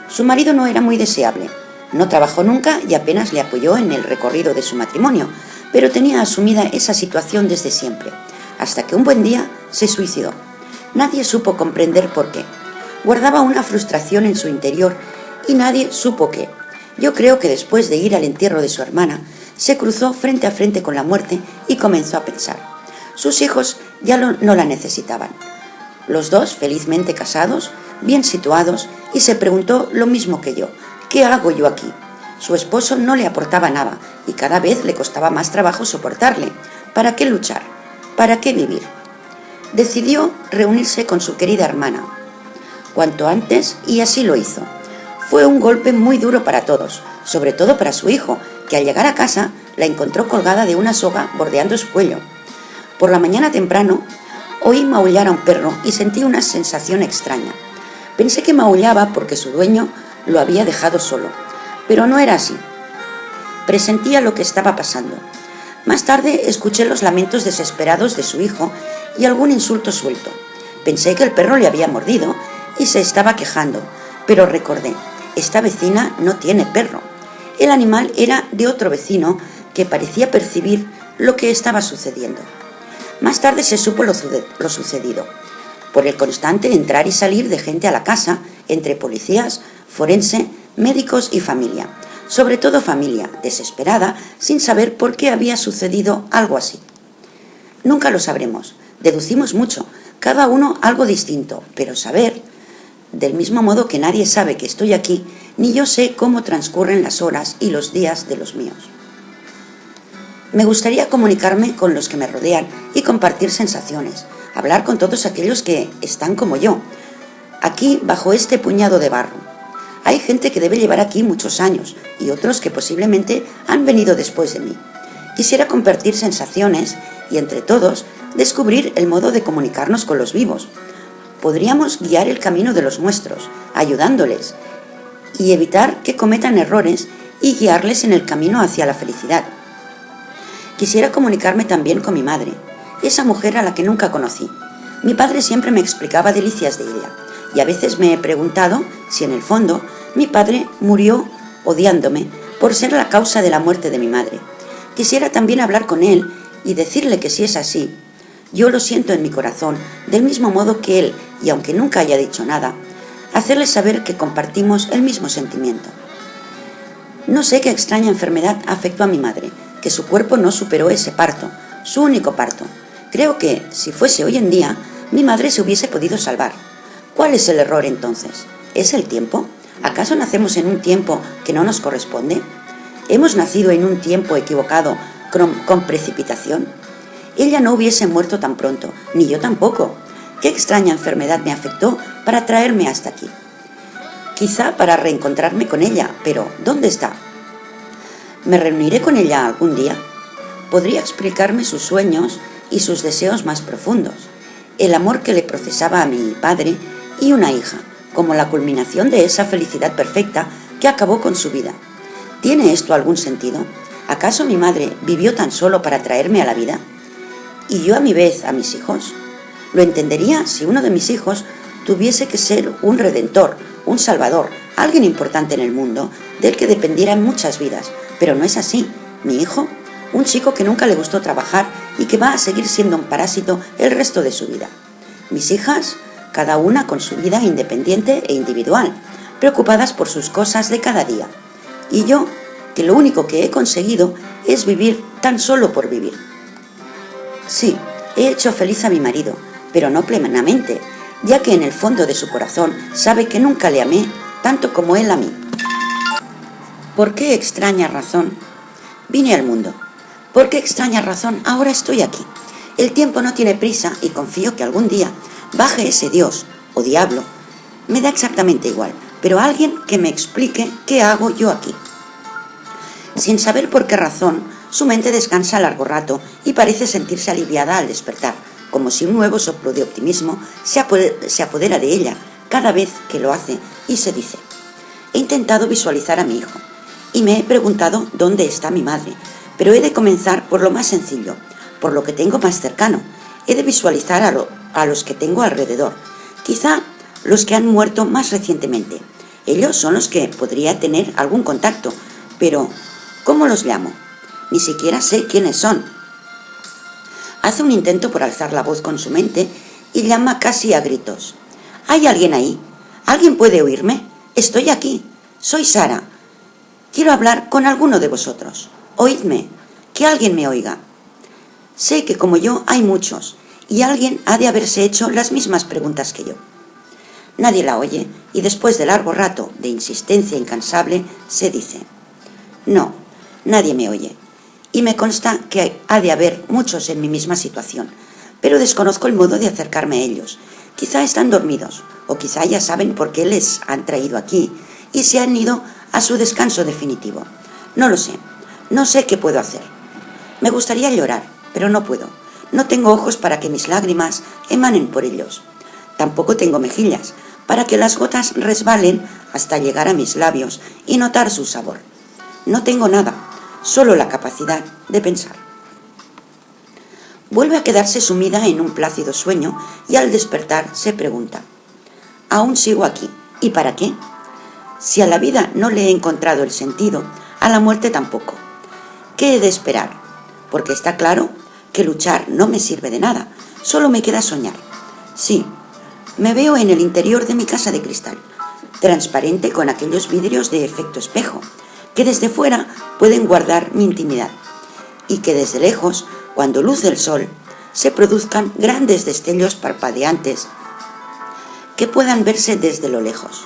su marido no era muy deseable. No trabajó nunca y apenas le apoyó en el recorrido de su matrimonio, pero tenía asumida esa situación desde siempre, hasta que un buen día se suicidó. Nadie supo comprender por qué. Guardaba una frustración en su interior y nadie supo qué. Yo creo que después de ir al entierro de su hermana, se cruzó frente a frente con la muerte y comenzó a pensar. Sus hijos ya no la necesitaban. Los dos, felizmente casados, bien situados, y se preguntó lo mismo que yo: ¿qué hago yo aquí? Su esposo no le aportaba nada y cada vez le costaba más trabajo soportarle. ¿Para qué luchar? ¿Para qué vivir? Decidió reunirse con su querida hermana cuanto antes y así lo hizo. Fue un golpe muy duro para todos, sobre todo para su hijo, que al llegar a casa la encontró colgada de una soga bordeando su cuello. Por la mañana temprano oí maullar a un perro y sentí una sensación extraña. Pensé que maullaba porque su dueño lo había dejado solo, pero no era así. Presentía lo que estaba pasando. Más tarde escuché los lamentos desesperados de su hijo y algún insulto suelto. Pensé que el perro le había mordido y se estaba quejando, pero recordé: esta vecina no tiene perro. El animal era de otro vecino que parecía percibir lo que estaba sucediendo. Más tarde se supo lo sucedido, por el constante entrar y salir de gente a la casa, entre policías, forense, médicos y familia. Sobre todo familia, desesperada, sin saber por qué había sucedido algo así. Nunca lo sabremos, deducimos mucho, cada uno algo distinto, pero saber, del mismo modo que nadie sabe que estoy aquí, ni yo sé cómo transcurren las horas y los días de los míos. Me gustaría comunicarme con los que me rodean y compartir sensaciones, hablar con todos aquellos que están como yo, aquí bajo este puñado de barro. Hay gente que debe llevar aquí muchos años y otros que posiblemente han venido después de mí. Quisiera compartir sensaciones y entre todos descubrir el modo de comunicarnos con los vivos. Podríamos guiar el camino de los nuestros, ayudándoles y evitar que cometan errores y guiarles en el camino hacia la felicidad. Quisiera comunicarme también con mi madre, esa mujer a la que nunca conocí. Mi padre siempre me explicaba delicias de ella, y a veces me he preguntado si en el fondo mi padre murió odiándome por ser la causa de la muerte de mi madre. Quisiera también hablar con él y decirle que si es así, Yo lo siento en mi corazón, del mismo modo que él, y aunque nunca haya dicho nada, hacerle saber que compartimos el mismo sentimiento. No sé qué extraña enfermedad afectó a mi madre, que su cuerpo no superó ese parto, su único parto. Creo que, si fuese hoy en día, mi madre se hubiese podido salvar. ¿Cuál es el error entonces? ¿Es el tiempo? ¿Acaso nacemos en un tiempo que no nos corresponde? ¿Hemos nacido en un tiempo equivocado con precipitación? Ella no hubiese muerto tan pronto, ni yo tampoco. ¿Qué extraña enfermedad me afectó para traerme hasta aquí? Quizá para reencontrarme con ella, pero ¿dónde está? ¿Me reuniré con ella algún día? Podría explicarme sus sueños y sus deseos más profundos, el amor que le procesaba a mi padre y una hija, como la culminación de esa felicidad perfecta que acabó con su vida. ¿Tiene esto algún sentido? ¿Acaso mi madre vivió tan solo para traerme a la vida? ¿Y yo a mi vez a mis hijos? Lo entendería si uno de mis hijos tuviese que ser un redentor, un salvador, alguien importante en el mundo, del que dependieran muchas vidas. Pero no es así. Mi hijo, un chico que nunca le gustó trabajar y que va a seguir siendo un parásito el resto de su vida. Mis hijas, cada una con su vida independiente e individual, preocupadas por sus cosas de cada día. Y yo, que lo único que he conseguido es vivir tan solo por vivir. Sí, he hecho feliz a mi marido, pero no plenamente, ya que en el fondo de su corazón sabe que nunca le amé tanto como él a mí. ¿Por qué extraña razón vine al mundo? ¿Por qué extraña razón ahora estoy aquí? El tiempo no tiene prisa y confío que algún día baje ese Dios o diablo. Me da exactamente igual, pero alguien que me explique qué hago yo aquí. Sin saber por qué razón, su mente descansa largo rato y parece sentirse aliviada al despertar, como si un nuevo soplo de optimismo se apodera de ella cada vez que lo hace y se dice: he intentado visualizar a mi hijo y me he preguntado dónde está mi madre, pero he de comenzar por lo más sencillo, por lo que tengo más cercano. He de visualizar a los que tengo alrededor, quizá los que han muerto más recientemente. Ellos son los que podría tener algún contacto, pero ¿cómo los llamo? Ni siquiera sé quiénes son. Hace un intento por alzar la voz con su mente y llama casi a gritos: ¿hay alguien ahí? ¿Alguien puede oírme? Estoy aquí. Soy Sara. Quiero hablar con alguno de vosotros. Oídme. Que alguien me oiga. Sé que como yo hay muchos, y alguien ha de haberse hecho las mismas preguntas que yo. Nadie la oye, y después de largo rato de insistencia incansable, se dice: no, nadie me oye. Y me consta que ha de haber muchos en mi misma situación, pero desconozco el modo de acercarme a ellos. Quizá están dormidos, o quizá ya saben por qué les han traído aquí, y se han ido a su descanso definitivo. No lo sé, no sé qué puedo hacer. Me gustaría llorar, pero no puedo. No tengo ojos para que mis lágrimas emanen por ellos. Tampoco tengo mejillas para que las gotas resbalen hasta llegar a mis labios y notar su sabor. No tengo nada, solo la capacidad de pensar. Vuelve a quedarse sumida en un plácido sueño y al despertar se pregunta: aún sigo aquí, ¿y para qué? Si a la vida no le he encontrado el sentido, a la muerte tampoco. ¿Qué he de esperar? Porque está claro que luchar no me sirve de nada, solo me queda soñar. Sí, me veo en el interior de mi casa de cristal, transparente con aquellos vidrios de efecto espejo, que desde fuera pueden guardar mi intimidad, y que desde lejos, cuando luce el sol, se produzcan grandes destellos parpadeantes que puedan verse desde lo lejos.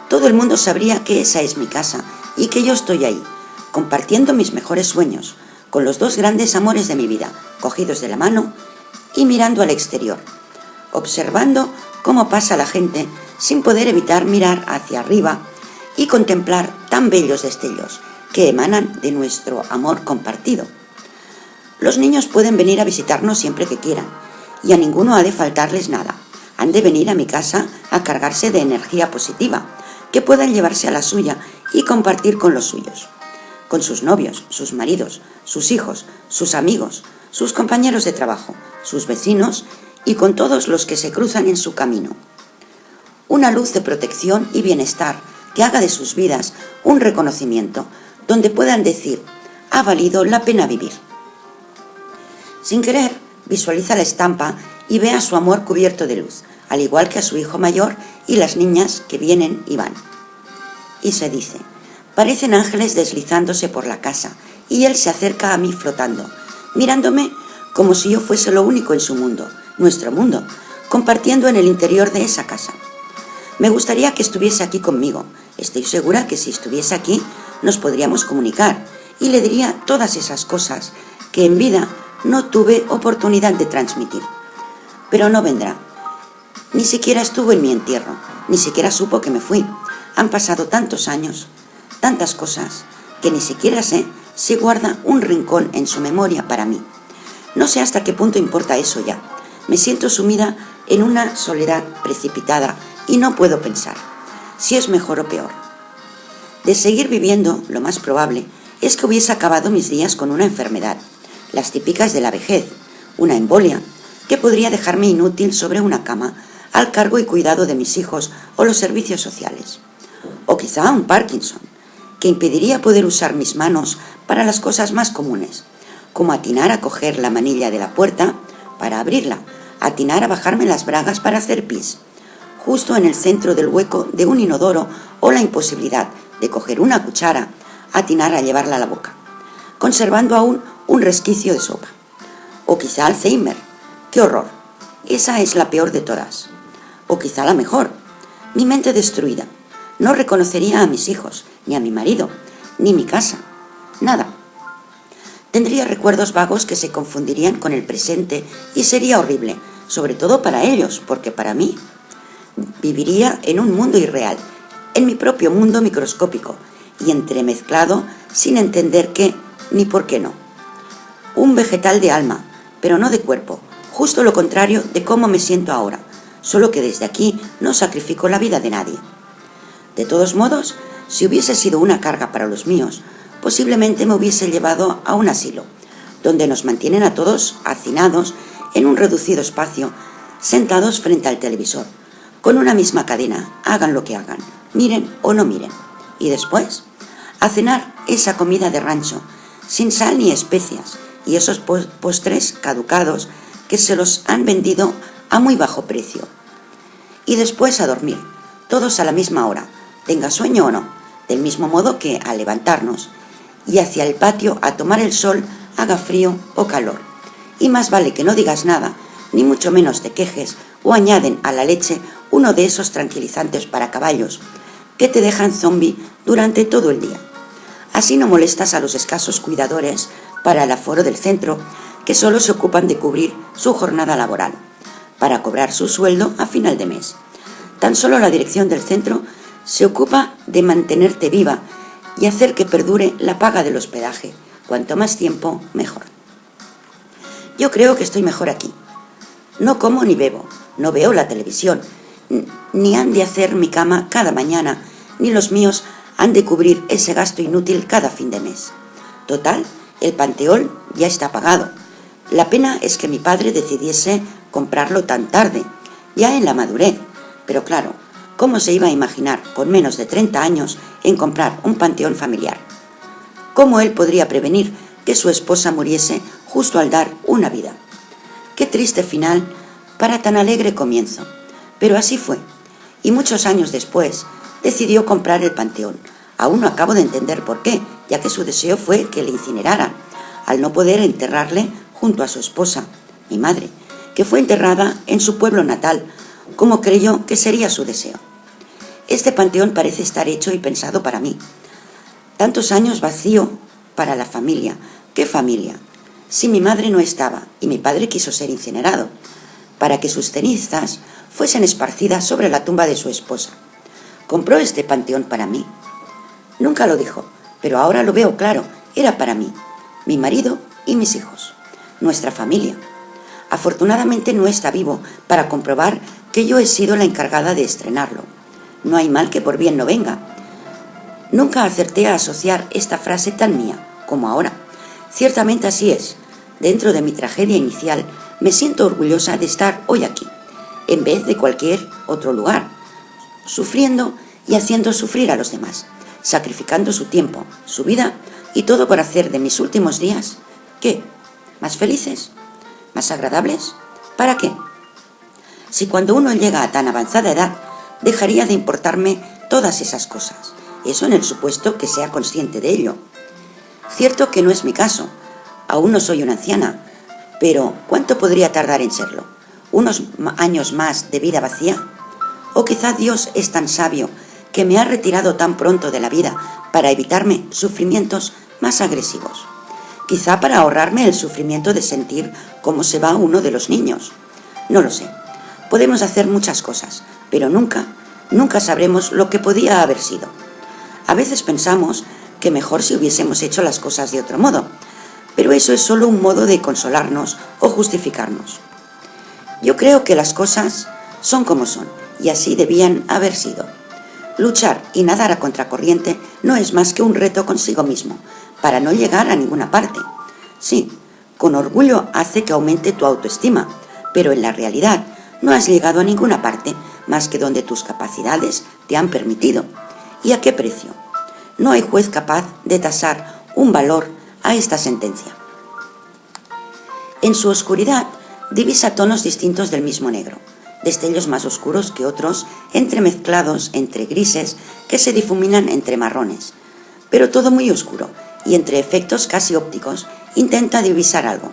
Todo el mundo sabría que esa es mi casa y que yo estoy ahí, compartiendo mis mejores sueños, con los dos grandes amores de mi vida, cogidos de la mano y mirando al exterior, observando cómo pasa la gente sin poder evitar mirar hacia arriba y contemplar tan bellos destellos que emanan de nuestro amor compartido. Los niños pueden venir a visitarnos siempre que quieran, y a ninguno ha de faltarles nada. Han de venir a mi casa a cargarse de energía positiva, que puedan llevarse a la suya y compartir con los suyos, con sus novios, sus maridos, sus hijos, sus amigos, sus compañeros de trabajo, sus vecinos y con todos los que se cruzan en su camino. Una luz de protección y bienestar que haga de sus vidas un reconocimiento donde puedan decir: ha valido la pena vivir. Sin querer, visualiza la estampa y ve a su amor cubierto de luz, al igual que a su hijo mayor y las niñas que vienen y van. Y se dice: parecen ángeles deslizándose por la casa, y él se acerca a mí flotando, mirándome como si yo fuese lo único en su mundo, nuestro mundo, compartiendo en el interior de esa casa. Me gustaría que estuviese aquí conmigo. Estoy segura que si estuviese aquí nos podríamos comunicar y le diría todas esas cosas que en vida no tuve oportunidad de transmitir. Pero no vendrá. Ni siquiera estuvo en mi entierro, ni siquiera supo que me fui. Han pasado tantos años, tantas cosas, que ni siquiera sé si guarda un rincón en su memoria para mí. No sé hasta qué punto importa eso ya. Me siento sumida en una soledad precipitada y no puedo pensar si es mejor o peor. De seguir viviendo, lo más probable es que hubiese acabado mis días con una enfermedad, las típicas de la vejez, una embolia, que podría dejarme inútil sobre una cama al cargo y cuidado de mis hijos o los servicios sociales. O quizá un Parkinson, que impediría poder usar mis manos para las cosas más comunes, como atinar a coger la manilla de la puerta para abrirla, atinar a bajarme las bragas para hacer pis, justo en el centro del hueco de un inodoro, o la imposibilidad de coger una cuchara, atinar a llevarla a la boca, conservando aún un resquicio de sopa. O quizá Alzheimer. ¡Qué horror! Esa es la peor de todas. O quizá la mejor. Mi mente destruida. No reconocería a mis hijos, ni a mi marido, ni mi casa. Nada. Tendría recuerdos vagos que se confundirían con el presente y sería horrible, sobre todo para ellos, porque para mí viviría en un mundo irreal, en mi propio mundo microscópico y entremezclado sin entender qué ni por qué no. Un vegetal de alma, pero no de cuerpo, justo lo contrario de cómo me siento ahora, solo que desde aquí no sacrifico la vida de nadie. De todos modos, si hubiese sido una carga para los míos, posiblemente me hubiese llevado a un asilo, donde nos mantienen a todos hacinados en un reducido espacio, sentados frente al televisor, con una misma cadena, hagan lo que hagan, miren o no miren. Y después, a cenar esa comida de rancho, sin sal ni especias, y esos postres caducados que se los han vendido a muy bajo precio. Y después a dormir, todos a la misma hora, tenga sueño o no, del mismo modo que al levantarnos, y hacia el patio a tomar el sol, haga frío o calor. Y más vale que no digas nada, ni mucho menos te quejes, o añaden a la leche uno de esos tranquilizantes para caballos que te dejan zombi durante todo el día. Así no molestas a los escasos cuidadores para el aforo del centro, que solo se ocupan de cubrir su jornada laboral, para cobrar su sueldo a final de mes. Tan solo la dirección del centro se ocupa de mantenerte viva y hacer que perdure la paga del hospedaje. Cuanto más tiempo, mejor. Yo creo que estoy mejor aquí. No como ni bebo, no veo la televisión, ni han de hacer mi cama cada mañana, ni los míos han de cubrir ese gasto inútil cada fin de mes. Total, el panteón ya está pagado. La pena es que mi padre decidiese comprarlo tan tarde, ya en la madurez. Pero claro, ¿cómo se iba a imaginar, con menos de 30 años, en comprar un panteón familiar? ¿Cómo él podría prevenir que su esposa muriese justo al dar una vida? Qué triste final para tan alegre comienzo. Pero así fue, y muchos años después decidió comprar el panteón. Aún no acabo de entender por qué, ya que su deseo fue que le incineraran, al no poder enterrarle junto a su esposa, mi madre, que fue enterrada en su pueblo natal, como creyó que sería su deseo. Este panteón parece estar hecho y pensado para mí. Tantos años vacío para la familia. ¿Qué familia? Si mi madre no estaba y mi padre quiso ser incinerado, para que sus cenizas fuesen esparcidas sobre la tumba de su esposa. ¿Compró este panteón para mí? Nunca lo dijo, pero ahora lo veo claro, era para mí, mi marido y mis hijos, nuestra familia. Afortunadamente no está vivo para comprobar que yo he sido la encargada de estrenarlo. No hay mal que por bien no venga. Nunca acerté a asociar esta frase tan mía como ahora. Ciertamente así es. Dentro de mi tragedia inicial, me siento orgullosa de estar hoy aquí, en vez de cualquier otro lugar, sufriendo y haciendo sufrir a los demás, sacrificando su tiempo, su vida y todo por hacer de mis últimos días, ¿qué?, más felices. ¿Más agradables? ¿Para qué? Si cuando uno llega a tan avanzada edad, dejaría de importarme todas esas cosas. Eso en el supuesto que sea consciente de ello. Cierto que no es mi caso. Aún no soy una anciana. Pero, ¿cuánto podría tardar en serlo? ¿Unos años más de vida vacía? ¿O quizá Dios es tan sabio que me ha retirado tan pronto de la vida para evitarme sufrimientos más agresivos? Quizá para ahorrarme el sufrimiento de sentir cómo se va uno de los niños. No lo sé. Podemos hacer muchas cosas, pero nunca sabremos lo que podía haber sido. A veces pensamos que mejor si hubiésemos hecho las cosas de otro modo, pero eso es solo un modo de consolarnos o justificarnos. Yo creo que las cosas son como son, y así debían haber sido. Luchar y nadar a contracorriente no es más que un reto consigo mismo, para no llegar a ninguna parte. Sí, con orgullo hace que aumente tu autoestima, pero en la realidad no has llegado a ninguna parte más que donde tus capacidades te han permitido. ¿Y a qué precio? No hay juez capaz de tasar un valor a esta sentencia. En su oscuridad divisa tonos distintos del mismo negro, destellos más oscuros que otros, entremezclados entre grises que se difuminan entre marrones, pero todo muy oscuro, y entre efectos casi ópticos intenta divisar algo.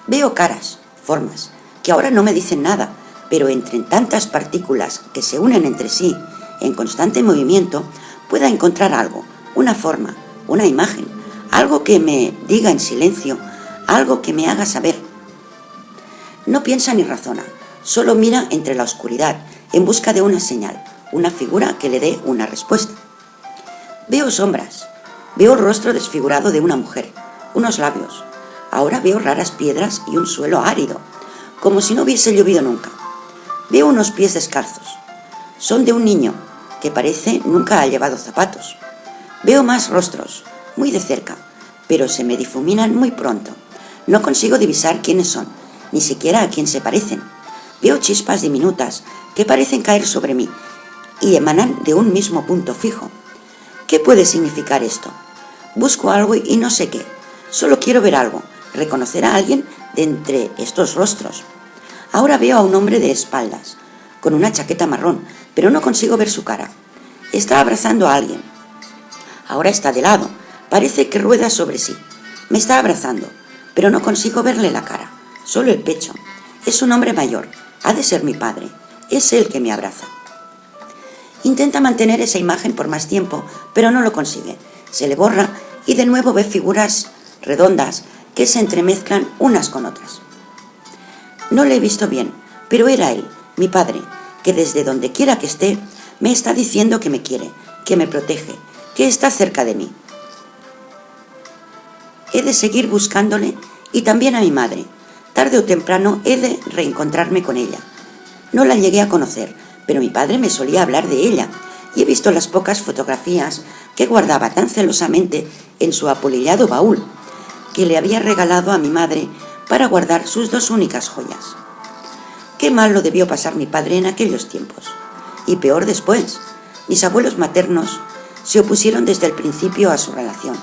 Veo caras, formas, que ahora no me dicen nada, pero entre tantas partículas que se unen entre sí en constante movimiento, pueda encontrar algo, una forma, una imagen, algo que me diga en silencio, algo que me haga saber. No piensa ni razona, solo mira entre la oscuridad en busca de una señal, una figura que le dé una respuesta. Veo sombras, veo el rostro desfigurado de una mujer, unos labios. Ahora veo raras piedras y un suelo árido, como si no hubiese llovido nunca. Veo unos pies descalzos. Son de un niño que parece nunca ha llevado zapatos. Veo más rostros, muy de cerca, pero se me difuminan muy pronto. No consigo divisar quiénes son, ni siquiera a quién se parecen. Veo chispas diminutas que parecen caer sobre mí y emanan de un mismo punto fijo. ¿Qué puede significar esto? Busco algo y no sé qué. Solo quiero ver algo, reconocer a alguien de entre estos rostros. Ahora veo a un hombre de espaldas, con una chaqueta marrón, pero no consigo ver su cara. Está abrazando a alguien. Ahora está de lado, parece que rueda sobre sí. Me está abrazando, pero no consigo verle la cara, solo el pecho. Es un hombre mayor, ha de ser mi padre, es él que me abraza. Intenta mantener esa imagen por más tiempo, pero no lo consigue. Se le borra y de nuevo ve figuras redondas que se entremezclan unas con otras. No le he visto bien, pero era él, mi padre, que desde donde quiera que esté, me está diciendo que me quiere, que me protege, que está cerca de mí. He de seguir buscándole y también a mi madre. Tarde o temprano he de reencontrarme con ella. No la llegué a conocer, pero mi padre me solía hablar de ella y he visto las pocas fotografías que guardaba tan celosamente en su apolillado baúl que le había regalado a mi madre para guardar sus dos únicas joyas. Qué mal lo debió pasar mi padre en aquellos tiempos. Y peor después. Mis abuelos maternos se opusieron desde el principio a su relación.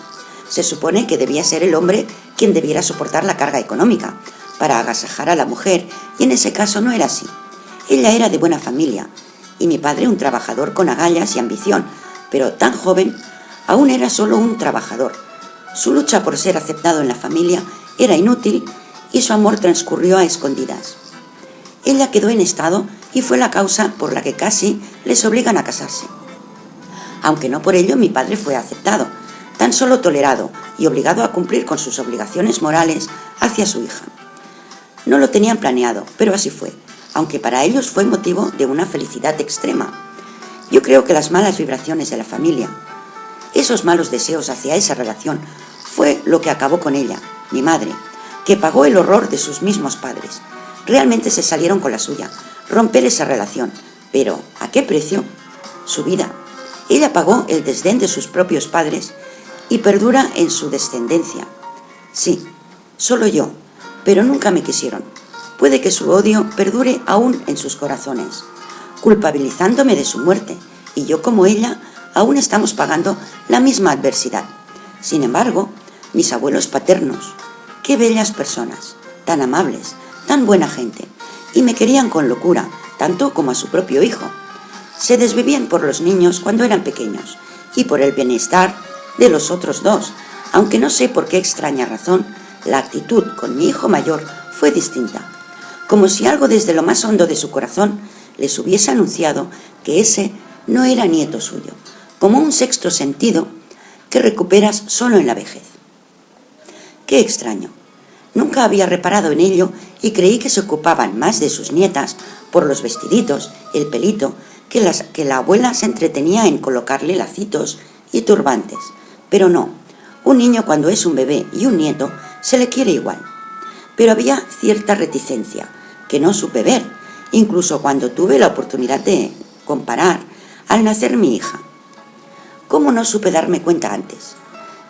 Se supone que debía ser el hombre quien debiera soportar la carga económica para agasajar a la mujer, y en ese caso no era así. Ella era de buena familia, y mi padre un trabajador con agallas y ambición, pero tan joven, aún era solo un trabajador. Su lucha por ser aceptado en la familia era inútil y su amor transcurrió a escondidas. Ella quedó en estado y fue la causa por la que casi les obligan a casarse. Aunque no por ello mi padre fue aceptado, tan solo tolerado y obligado a cumplir con sus obligaciones morales hacia su hija. No lo tenían planeado, pero así fue, aunque para ellos fue motivo de una felicidad extrema. Yo creo que las malas vibraciones de la familia, esos malos deseos hacia esa relación, fue lo que acabó con ella, mi madre, que pagó el horror de sus mismos padres. Realmente se salieron con la suya, romper esa relación, pero ¿a qué precio? Su vida. Ella pagó el desdén de sus propios padres y perdura en su descendencia. Sí, solo yo, pero nunca me quisieron. Puede que su odio perdure aún en sus corazones, culpabilizándome de su muerte, y yo como ella aún estamos pagando la misma adversidad. Sin embargo, mis abuelos paternos, qué bellas personas, tan amables, tan buena gente, y me querían con locura, tanto como a su propio hijo. Se desvivían por los niños cuando eran pequeños, y por el bienestar de los otros dos, aunque no sé por qué extraña razón, la actitud con mi hijo mayor fue distinta, como si algo desde lo más hondo de su corazón les hubiese anunciado que ese no era nieto suyo, como un sexto sentido que recuperas solo en la vejez. Qué extraño. Nunca había reparado en ello y creí que se ocupaban más de sus nietas por los vestiditos, el pelito, que la abuela se entretenía en colocarle lacitos y turbantes. Pero no, un niño cuando es un bebé y un nieto se le quiere igual. Pero había cierta reticencia que no supe ver, incluso cuando tuve la oportunidad de comparar al nacer mi hija. ¿Cómo no supe darme cuenta antes?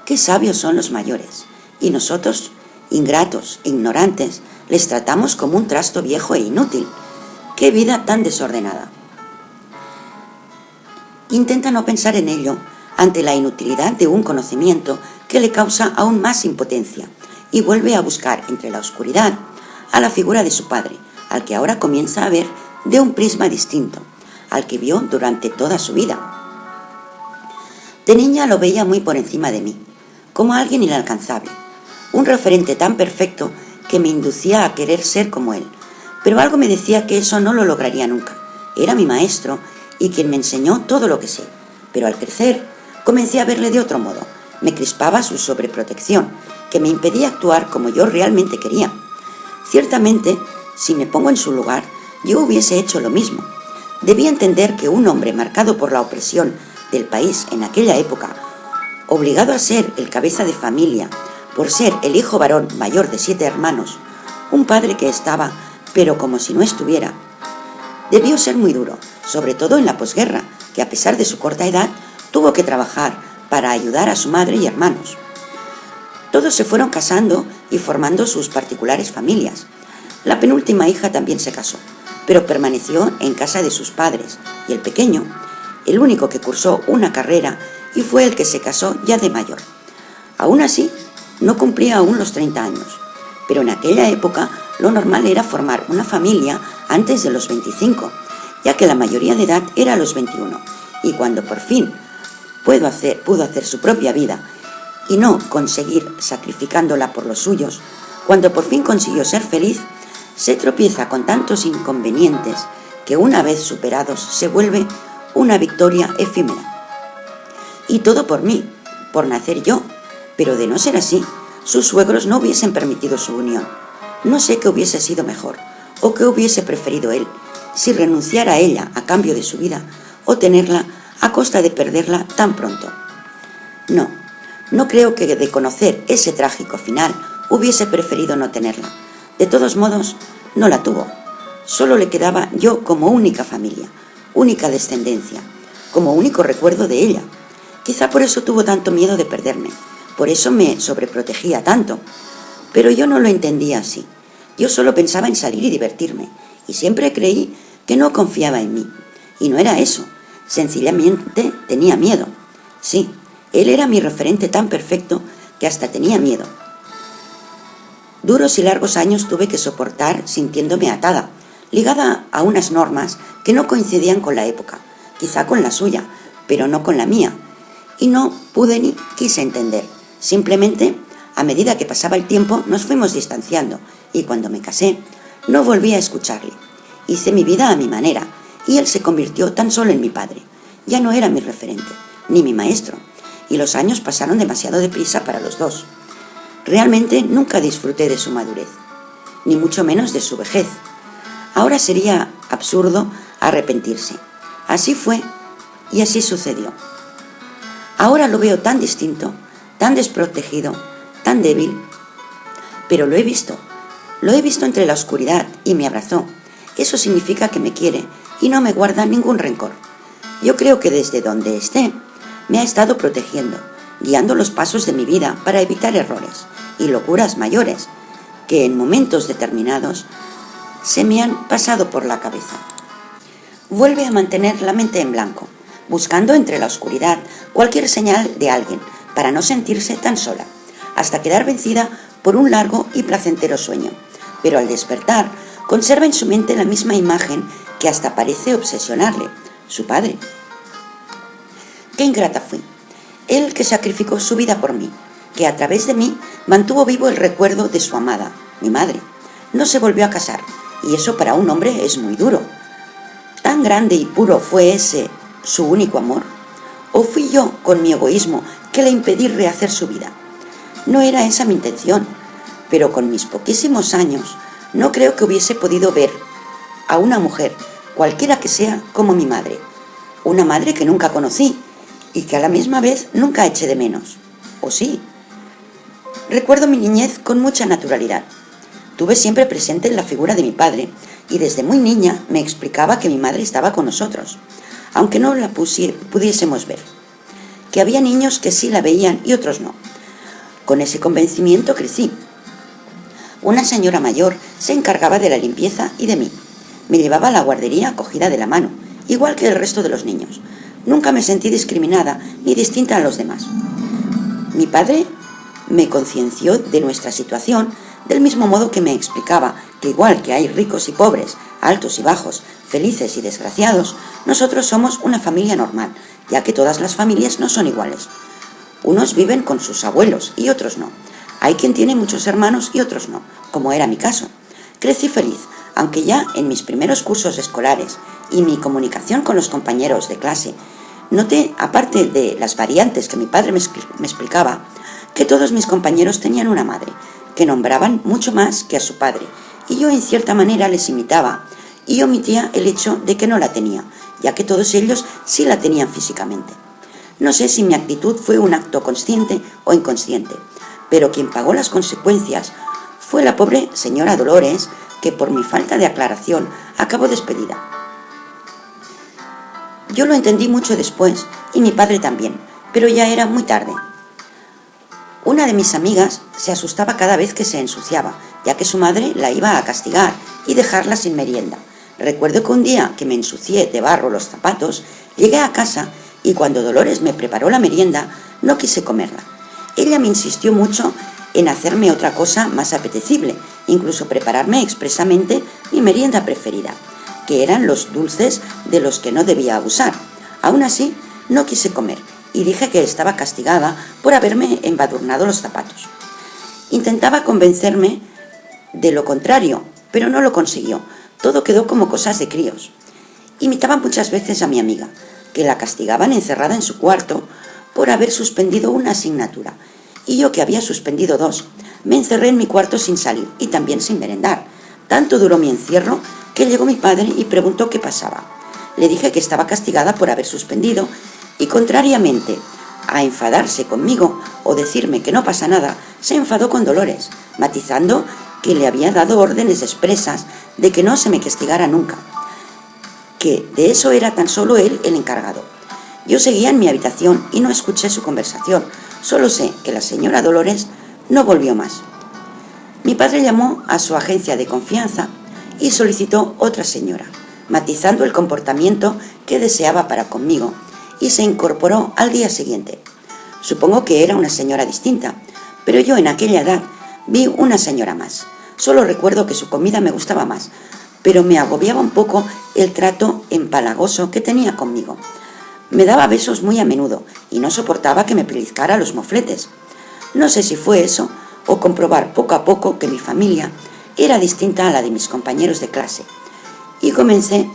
Qué sabios son los mayores, y nosotros, ingratos, ignorantes, les tratamos como un trasto viejo e inútil. ¡Qué vida tan desordenada! Intenta no pensar en ello ante la inutilidad de un conocimiento que le causa aún más impotencia y vuelve a buscar entre la oscuridad a la figura de su padre, al que ahora comienza a ver de un prisma distinto, al que vio durante toda su vida. De niña lo veía muy por encima de mí, como alguien inalcanzable, un referente tan perfecto que me inducía a querer ser como él, pero algo me decía que eso no lo lograría nunca. Era mi maestro y quien me enseñó todo lo que sé, pero al crecer comencé a verle de otro modo. Me crispaba su sobreprotección, que me impedía actuar como yo realmente quería. Ciertamente, si me pongo en su lugar, yo hubiese hecho lo mismo. Debía entender que un hombre marcado por la opresión del país en aquella época, obligado a ser el cabeza de familia, por ser el hijo varón mayor de 7 hermanos, un padre que estaba, pero como si no estuviera, debió ser muy duro, sobre todo en la posguerra, que a pesar de su corta edad, tuvo que trabajar para ayudar a su madre y hermanos. Todos se fueron casando y formando sus particulares familias. La penúltima hija también se casó, pero permaneció en casa de sus padres, y el pequeño, el único que cursó una carrera y fue el que se casó ya de mayor. Aún así, no cumplía aún los 30 años, pero en aquella época lo normal era formar una familia antes de los 25, ya que la mayoría de edad era a los 21, y cuando por fin pudo hacer su propia vida y no conseguir sacrificándola por los suyos, cuando por fin consiguió ser feliz, se tropieza con tantos inconvenientes que una vez superados se vuelve una victoria efímera. Y todo por mí, por nacer yo, pero de no ser así, sus suegros no hubiesen permitido su unión. No sé qué hubiese sido mejor, o qué hubiese preferido él, si renunciara a ella a cambio de su vida, o tenerla a costa de perderla tan pronto. No creo que de conocer ese trágico final hubiese preferido no tenerla. De todos modos, no la tuvo. Solo le quedaba yo como única familia, única descendencia, como único recuerdo de ella. Quizá por eso tuvo tanto miedo de perderme, por eso me sobreprotegía tanto. Pero yo no lo entendía así. Yo solo pensaba en salir y divertirme, y siempre creí que no confiaba en mí. Y no era eso, sencillamente tenía miedo. Sí, él era mi referente tan perfecto que hasta tenía miedo. Duros y largos años tuve que soportar sintiéndome atada, ligada a unas normas que no coincidían con la época, quizá con la suya, pero no con la mía. Y no pude ni quise entender. Simplemente, a medida que pasaba el tiempo, nos fuimos distanciando, y cuando me casé, no volví a escucharle. Hice mi vida a mi manera, y él se convirtió tan solo en mi padre. Ya no era mi referente, ni mi maestro, y los años pasaron demasiado deprisa para los dos. Realmente nunca disfruté de su madurez, ni mucho menos de su vejez. Ahora sería absurdo arrepentirse. Así fue y así sucedió. Ahora lo veo tan distinto, tan desprotegido, tan débil, pero lo he visto entre la oscuridad y me abrazó. Eso significa que me quiere y no me guarda ningún rencor. Yo creo que desde donde esté, me ha estado protegiendo, guiando los pasos de mi vida para evitar errores y locuras mayores que en momentos determinados se me han pasado por la cabeza. Vuelve a mantener la mente en blanco, buscando entre la oscuridad cualquier señal de alguien para no sentirse tan sola, hasta quedar vencida por un largo y placentero sueño, pero al despertar conserva en su mente la misma imagen que hasta parece obsesionarle, su padre. Qué ingrata fui. Él que sacrificó su vida por mí, que a través de mí mantuvo vivo el recuerdo de su amada, mi madre. No se volvió a casar, y eso para un hombre es muy duro. ¿Tan grande y puro fue ese su único amor? ¿O fui yo, con mi egoísmo, que le impedí rehacer su vida? No era esa mi intención, pero con mis poquísimos años no creo que hubiese podido ver a una mujer, cualquiera que sea, como mi madre. Una madre que nunca conocí y que a la misma vez nunca eché de menos. ¿O sí? Recuerdo mi niñez con mucha naturalidad. Tuve siempre presente la figura de mi padre y desde muy niña me explicaba que mi madre estaba con nosotros, aunque no la pudiésemos ver. Que había niños que sí la veían y otros no. Con ese convencimiento crecí. Una señora mayor se encargaba de la limpieza y de mí. Me llevaba a la guardería cogida de la mano, igual que el resto de los niños. Nunca me sentí discriminada ni distinta a los demás. Mi padre me concienció de nuestra situación del mismo modo que me explicaba que igual que hay ricos y pobres, altos y bajos, felices y desgraciados, nosotros somos una familia normal, ya que todas las familias no son iguales. Unos viven con sus abuelos y otros no. Hay quien tiene muchos hermanos y otros no, como era mi caso. Crecí feliz, aunque ya en mis primeros cursos escolares y mi comunicación con los compañeros de clase, noté, aparte de las variantes que mi padre me explicaba, que todos mis compañeros tenían una madre, que nombraban mucho más que a su padre, y yo en cierta manera les imitaba y omitía el hecho de que no la tenía, ya que todos ellos sí la tenían físicamente. No sé si mi actitud fue un acto consciente o inconsciente, pero quien pagó las consecuencias fue la pobre señora Dolores, que por mi falta de aclaración acabó despedida. Yo lo entendí mucho después, y mi padre también, pero ya era muy tarde. Una de mis amigas se asustaba cada vez que se ensuciaba, ya que su madre la iba a castigar y dejarla sin merienda. Recuerdo que un día que me ensucié de barro los zapatos, llegué a casa y cuando Dolores me preparó la merienda, no quise comerla. Ella me insistió mucho en hacerme otra cosa más apetecible, incluso prepararme expresamente mi merienda preferida, que eran los dulces de los que no debía abusar. Aún así, no quise comer y dije que estaba castigada por haberme embadurnado los zapatos. Intentaba convencerme de lo contrario, pero no lo consiguió. Todo quedó como cosas de críos. Imitaba muchas veces a mi amiga, que la castigaban encerrada en su cuarto por haber suspendido una asignatura, y yo que había suspendido 2, me encerré en mi cuarto sin salir y también sin merendar. Tanto duró mi encierro que llegó mi padre y preguntó qué pasaba. Le dije que estaba castigada por haber suspendido y, contrariamente a enfadarse conmigo o decirme que no pasa nada, se enfadó con Dolores, matizando que le había dado órdenes expresas de que no se me castigara nunca, que de eso era tan solo él el encargado. Yo seguía en mi habitación y no escuché su conversación, solo sé que la señora Dolores no volvió más. Mi padre llamó a su agencia de confianza y solicitó otra señora, matizando el comportamiento que deseaba para conmigo, y se incorporó al día siguiente. Supongo que era una señora distinta, pero yo en aquella edad vi una señora más. Solo recuerdo que su comida me gustaba más, pero me agobiaba un poco el trato empalagoso que tenía conmigo. Me daba besos muy a menudo y no soportaba que me pellizcara los mofletes. No sé si fue eso o comprobar poco a poco que mi familia era distinta a la de mis compañeros de clase, y comencé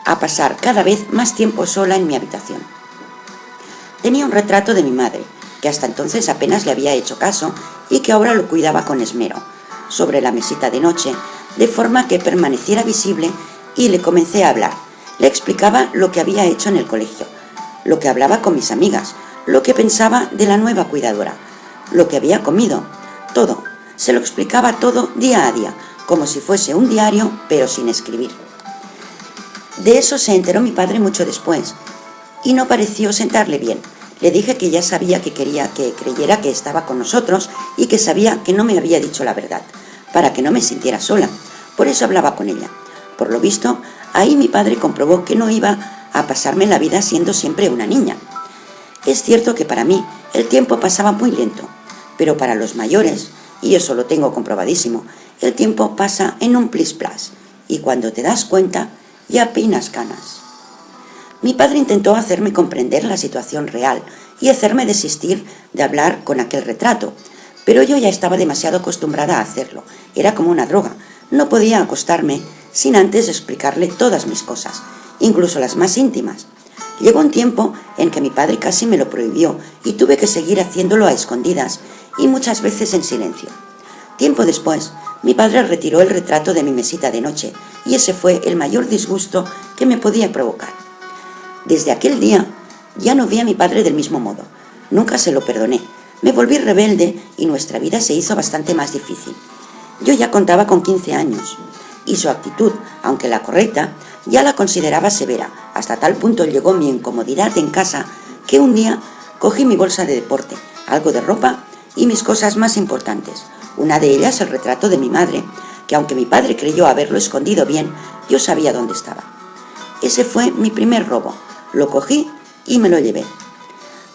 a pasar cada vez más tiempo sola en mi habitación. Tenía un retrato de mi madre, que hasta entonces apenas le había hecho caso y que ahora lo cuidaba con esmero, sobre la mesita de noche, de forma que permaneciera visible, y le comencé a hablar. Le explicaba lo que había hecho en el colegio, lo que hablaba con mis amigas, lo que pensaba de la nueva cuidadora, lo que había comido, todo. Se lo explicaba todo día a día, como si fuese un diario, pero sin escribir. De eso se enteró mi padre mucho después, y no pareció sentarle bien. Le dije que ya sabía que quería que creyera que estaba con nosotros y que sabía que no me había dicho la verdad, para que no me sintiera sola. Por eso hablaba con ella. Por lo visto, ahí mi padre comprobó que no iba a pasarme la vida siendo siempre una niña. Es cierto que para mí el tiempo pasaba muy lento, pero para los mayores y eso lo tengo comprobadísimo, el tiempo pasa en un plis-plas, y cuando te das cuenta, ya peinas canas. Mi padre intentó hacerme comprender la situación real y hacerme desistir de hablar con aquel retrato, pero yo ya estaba demasiado acostumbrada a hacerlo, era como una droga, no podía acostarme sin antes explicarle todas mis cosas, incluso las más íntimas. Llegó un tiempo en que mi padre casi me lo prohibió y tuve que seguir haciéndolo a escondidas y muchas veces en silencio. Tiempo después, mi padre retiró el retrato de mi mesita de noche y ese fue el mayor disgusto que me podía provocar. Desde aquel día ya no vi a mi padre del mismo modo. Nunca se lo perdoné. Me volví rebelde y nuestra vida se hizo bastante más difícil. Yo ya contaba con 15 años y su actitud, aunque la correcta, ya la consideraba severa. Hasta tal punto llegó mi incomodidad en casa que un día cogí mi bolsa de deporte, algo de ropa y mis cosas más importantes. Una de ellas el retrato de mi madre, que aunque mi padre creyó haberlo escondido bien, yo sabía dónde estaba. Ese fue mi primer robo. Lo cogí y me lo llevé.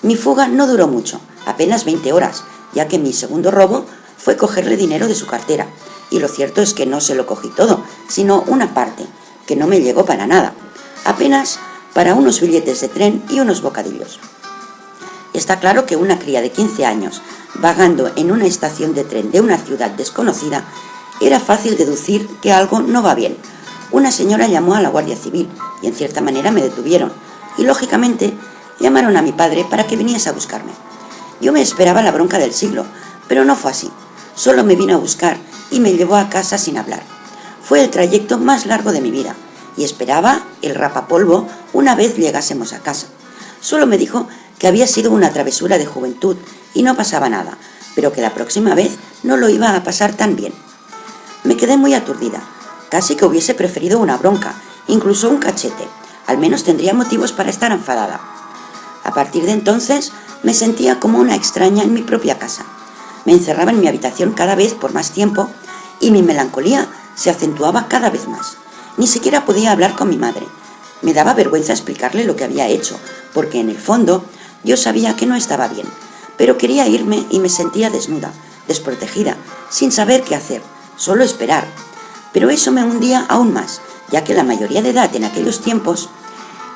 Mi fuga no duró mucho, apenas 20 horas, ya que mi segundo robo fue cogerle dinero de su cartera. Y lo cierto es que no se lo cogí todo, sino una parte, que no me llegó para nada, apenas para unos billetes de tren y unos bocadillos. Está claro que una cría de 15 años, vagando en una estación de tren de una ciudad desconocida, era fácil deducir que algo no va bien. Una señora llamó a la Guardia Civil y en cierta manera me detuvieron, y lógicamente llamaron a mi padre para que viniese a buscarme. Yo me esperaba la bronca del siglo, pero no fue así. Solo me vino a buscar y me llevó a casa sin hablar. Fue el trayecto más largo de mi vida y esperaba el rapapolvo una vez llegásemos a casa. Solo me dijo que había sido una travesura de juventud y no pasaba nada, pero que la próxima vez no lo iba a pasar tan bien. Me quedé muy aturdida, casi que hubiese preferido una bronca, incluso un cachete. Al menos tendría motivos para estar enfadada. A partir de entonces me sentía como una extraña en mi propia casa. Me encerraba en mi habitación cada vez por más tiempo y mi melancolía se acentuaba cada vez más. Ni siquiera podía hablar con mi madre. Me daba vergüenza explicarle lo que había hecho, porque en el fondo yo sabía que no estaba bien, pero quería irme y me sentía desnuda, desprotegida, sin saber qué hacer, solo esperar. Pero eso me hundía aún más, ya que la mayoría de edad en aquellos tiempos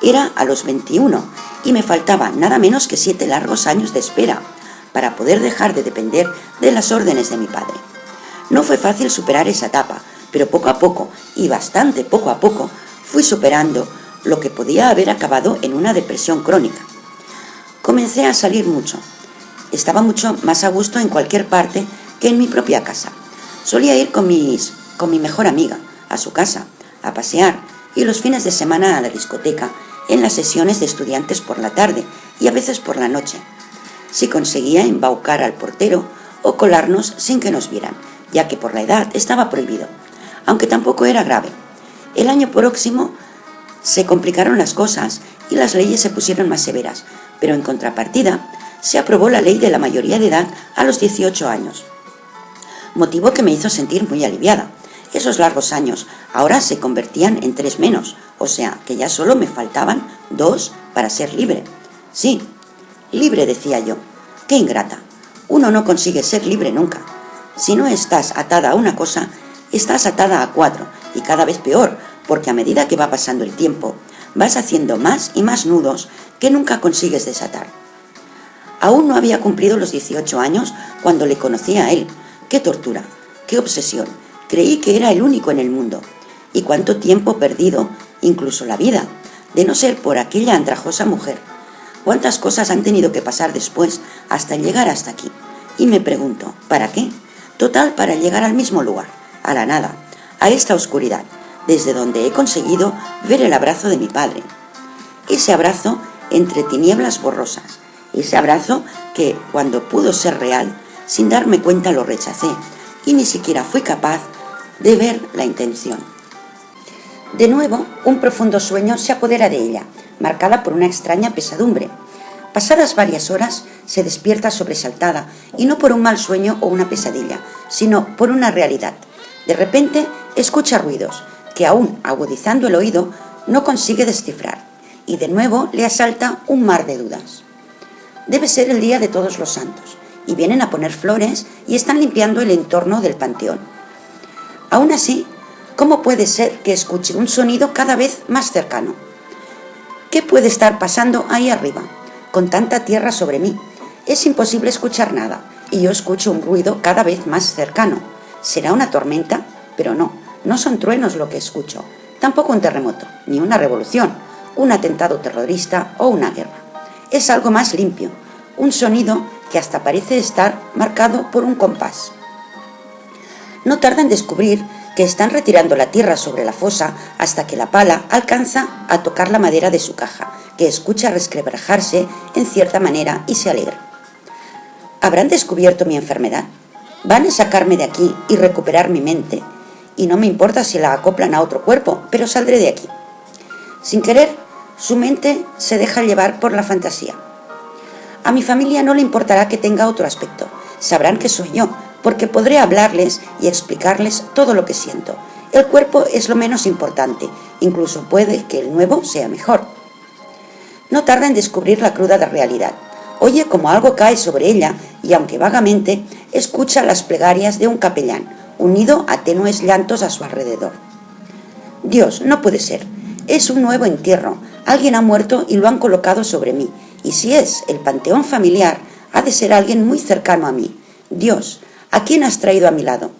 era a los 21 y me faltaban nada menos que 7 largos años de espera para poder dejar de depender de las órdenes de mi padre. No fue fácil superar esa etapa, pero poco a poco, y bastante poco a poco, fui superando lo que podía haber acabado en una depresión crónica. Comencé a salir mucho. Estaba mucho más a gusto en cualquier parte que en mi propia casa. Solía ir con mi mejor amiga a su casa, a pasear, y los fines de semana a la discoteca, en las sesiones de estudiantes por la tarde y a veces por la noche. Si conseguía embaucar al portero o colarnos sin que nos vieran, ya que por la edad estaba prohibido, aunque tampoco era grave. El año próximo se complicaron las cosas y las leyes se pusieron más severas, pero en contrapartida se aprobó la ley de la mayoría de edad a los 18 años, motivo que me hizo sentir muy aliviada. Esos largos años ahora se convertían en 3 menos, o sea que ya solo me faltaban 2 para ser libre. Sí, libre, decía yo. ¡Qué ingrata! Uno no consigue ser libre nunca. Si no estás atada a una cosa, estás atada a 4, y cada vez peor, porque a medida que va pasando el tiempo, vas haciendo más y más nudos que nunca consigues desatar. Aún no había cumplido los 18 años cuando le conocí a él. ¡Qué tortura! ¡Qué obsesión! Creí que era el único en el mundo. Y cuánto tiempo perdido, incluso la vida, de no ser por aquella andrajosa mujer. Cuántas cosas han tenido que pasar después hasta llegar hasta aquí. Y me pregunto, ¿para qué? Total, para llegar al mismo lugar, a la nada, a esta oscuridad, desde donde he conseguido ver el abrazo de mi padre. Ese abrazo entre tinieblas borrosas. Ese abrazo que, cuando pudo ser real, sin darme cuenta lo rechacé y ni siquiera fui capaz de ver la intención. De nuevo, un profundo sueño se apodera de ella, marcada por una extraña pesadumbre. Pasadas varias horas, se despierta sobresaltada, y no por un mal sueño o una pesadilla, sino por una realidad. De repente, escucha ruidos, que aún agudizando el oído, no consigue descifrar, y de nuevo le asalta un mar de dudas. Debe ser el día de Todos los Santos, y vienen a poner flores y están limpiando el entorno del panteón. Aún así, ¿cómo puede ser que escuche un sonido cada vez más cercano? ¿Qué puede estar pasando ahí arriba, con tanta tierra sobre mí? Es imposible escuchar nada, y yo escucho un ruido cada vez más cercano. ¿Será una tormenta? Pero no, no son truenos lo que escucho, tampoco un terremoto, ni una revolución, un atentado terrorista o una guerra. Es algo más limpio, un sonido que hasta parece estar marcado por un compás. No tarda en descubrir que están retirando la tierra sobre la fosa hasta que la pala alcanza a tocar la madera de su caja, que escucha resquebrajarse en cierta manera y se alegra. ¿Habrán descubierto mi enfermedad? Van a sacarme de aquí y recuperar mi mente, y no me importa si la acoplan a otro cuerpo, pero saldré de aquí. Sin querer, su mente se deja llevar por la fantasía. A mi familia no le importará que tenga otro aspecto, sabrán que soy yo, porque podré hablarles y explicarles todo lo que siento. El cuerpo es lo menos importante, incluso puede que el nuevo sea mejor. No tarda en descubrir la cruda realidad. Oye como algo cae sobre ella y, aunque vagamente, escucha las plegarias de un capellán, unido a tenues llantos a su alrededor. Dios, no puede ser. Es un nuevo entierro. Alguien ha muerto y lo han colocado sobre mí. Y si es el panteón familiar, ha de ser alguien muy cercano a mí. Dios, ¿a quién has traído a mi lado?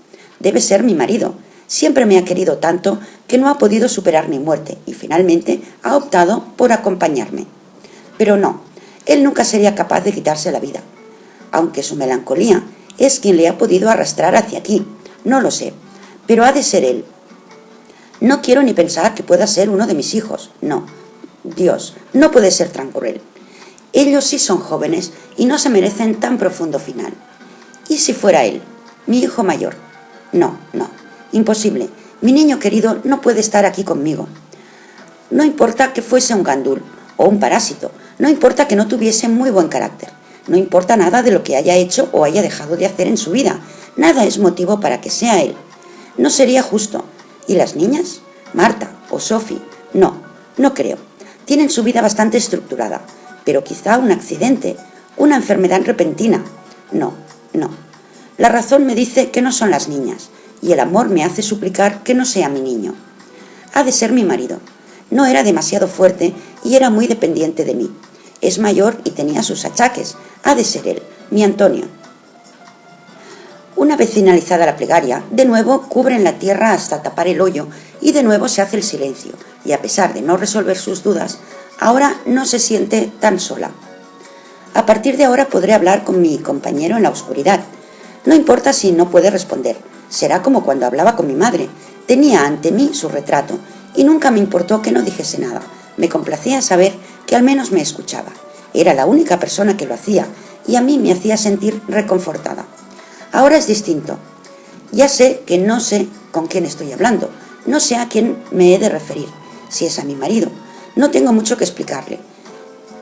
Debe ser mi marido. Siempre me ha querido tanto que no ha podido superar mi muerte y finalmente ha optado por acompañarme. Pero no, él nunca sería capaz de quitarse la vida. Aunque su melancolía es quien le ha podido arrastrar hacia aquí. No lo sé, pero ha de ser él. No quiero ni pensar que pueda ser uno de mis hijos. No, Dios, no puede ser tan cruel. Ellos sí son jóvenes y no se merecen tan profundo final. ¿Y si fuera él, mi hijo mayor? No, imposible. Mi niño querido no puede estar aquí conmigo. No importa que fuese un gandul o un parásito, no importa que no tuviese muy buen carácter, no importa nada de lo que haya hecho o haya dejado de hacer en su vida, nada es motivo para que sea él. No sería justo. ¿Y las niñas? Marta o Sophie. No creo. Tienen su vida bastante estructurada, pero quizá un accidente, una enfermedad repentina. No. La razón me dice que no son las niñas, y el amor me hace suplicar que no sea mi niño. Ha de ser mi marido. No era demasiado fuerte y era muy dependiente de mí. Es mayor y tenía sus achaques. Ha de ser él, mi Antonio. Una vez finalizada la plegaria, de nuevo cubren la tierra hasta tapar el hoyo y de nuevo se hace el silencio, y a pesar de no resolver sus dudas, ahora no se siente tan sola. A partir de ahora podré hablar con mi compañero en la oscuridad. No importa si no puede responder, será como cuando hablaba con mi madre. Tenía ante mí su retrato y nunca me importó que no dijese nada. Me complacía saber que al menos me escuchaba. Era la única persona que lo hacía y a mí me hacía sentir reconfortada. Ahora es distinto. Ya sé que no sé con quién estoy hablando, no sé a quién me he de referir, si es a mi marido. No tengo mucho que explicarle,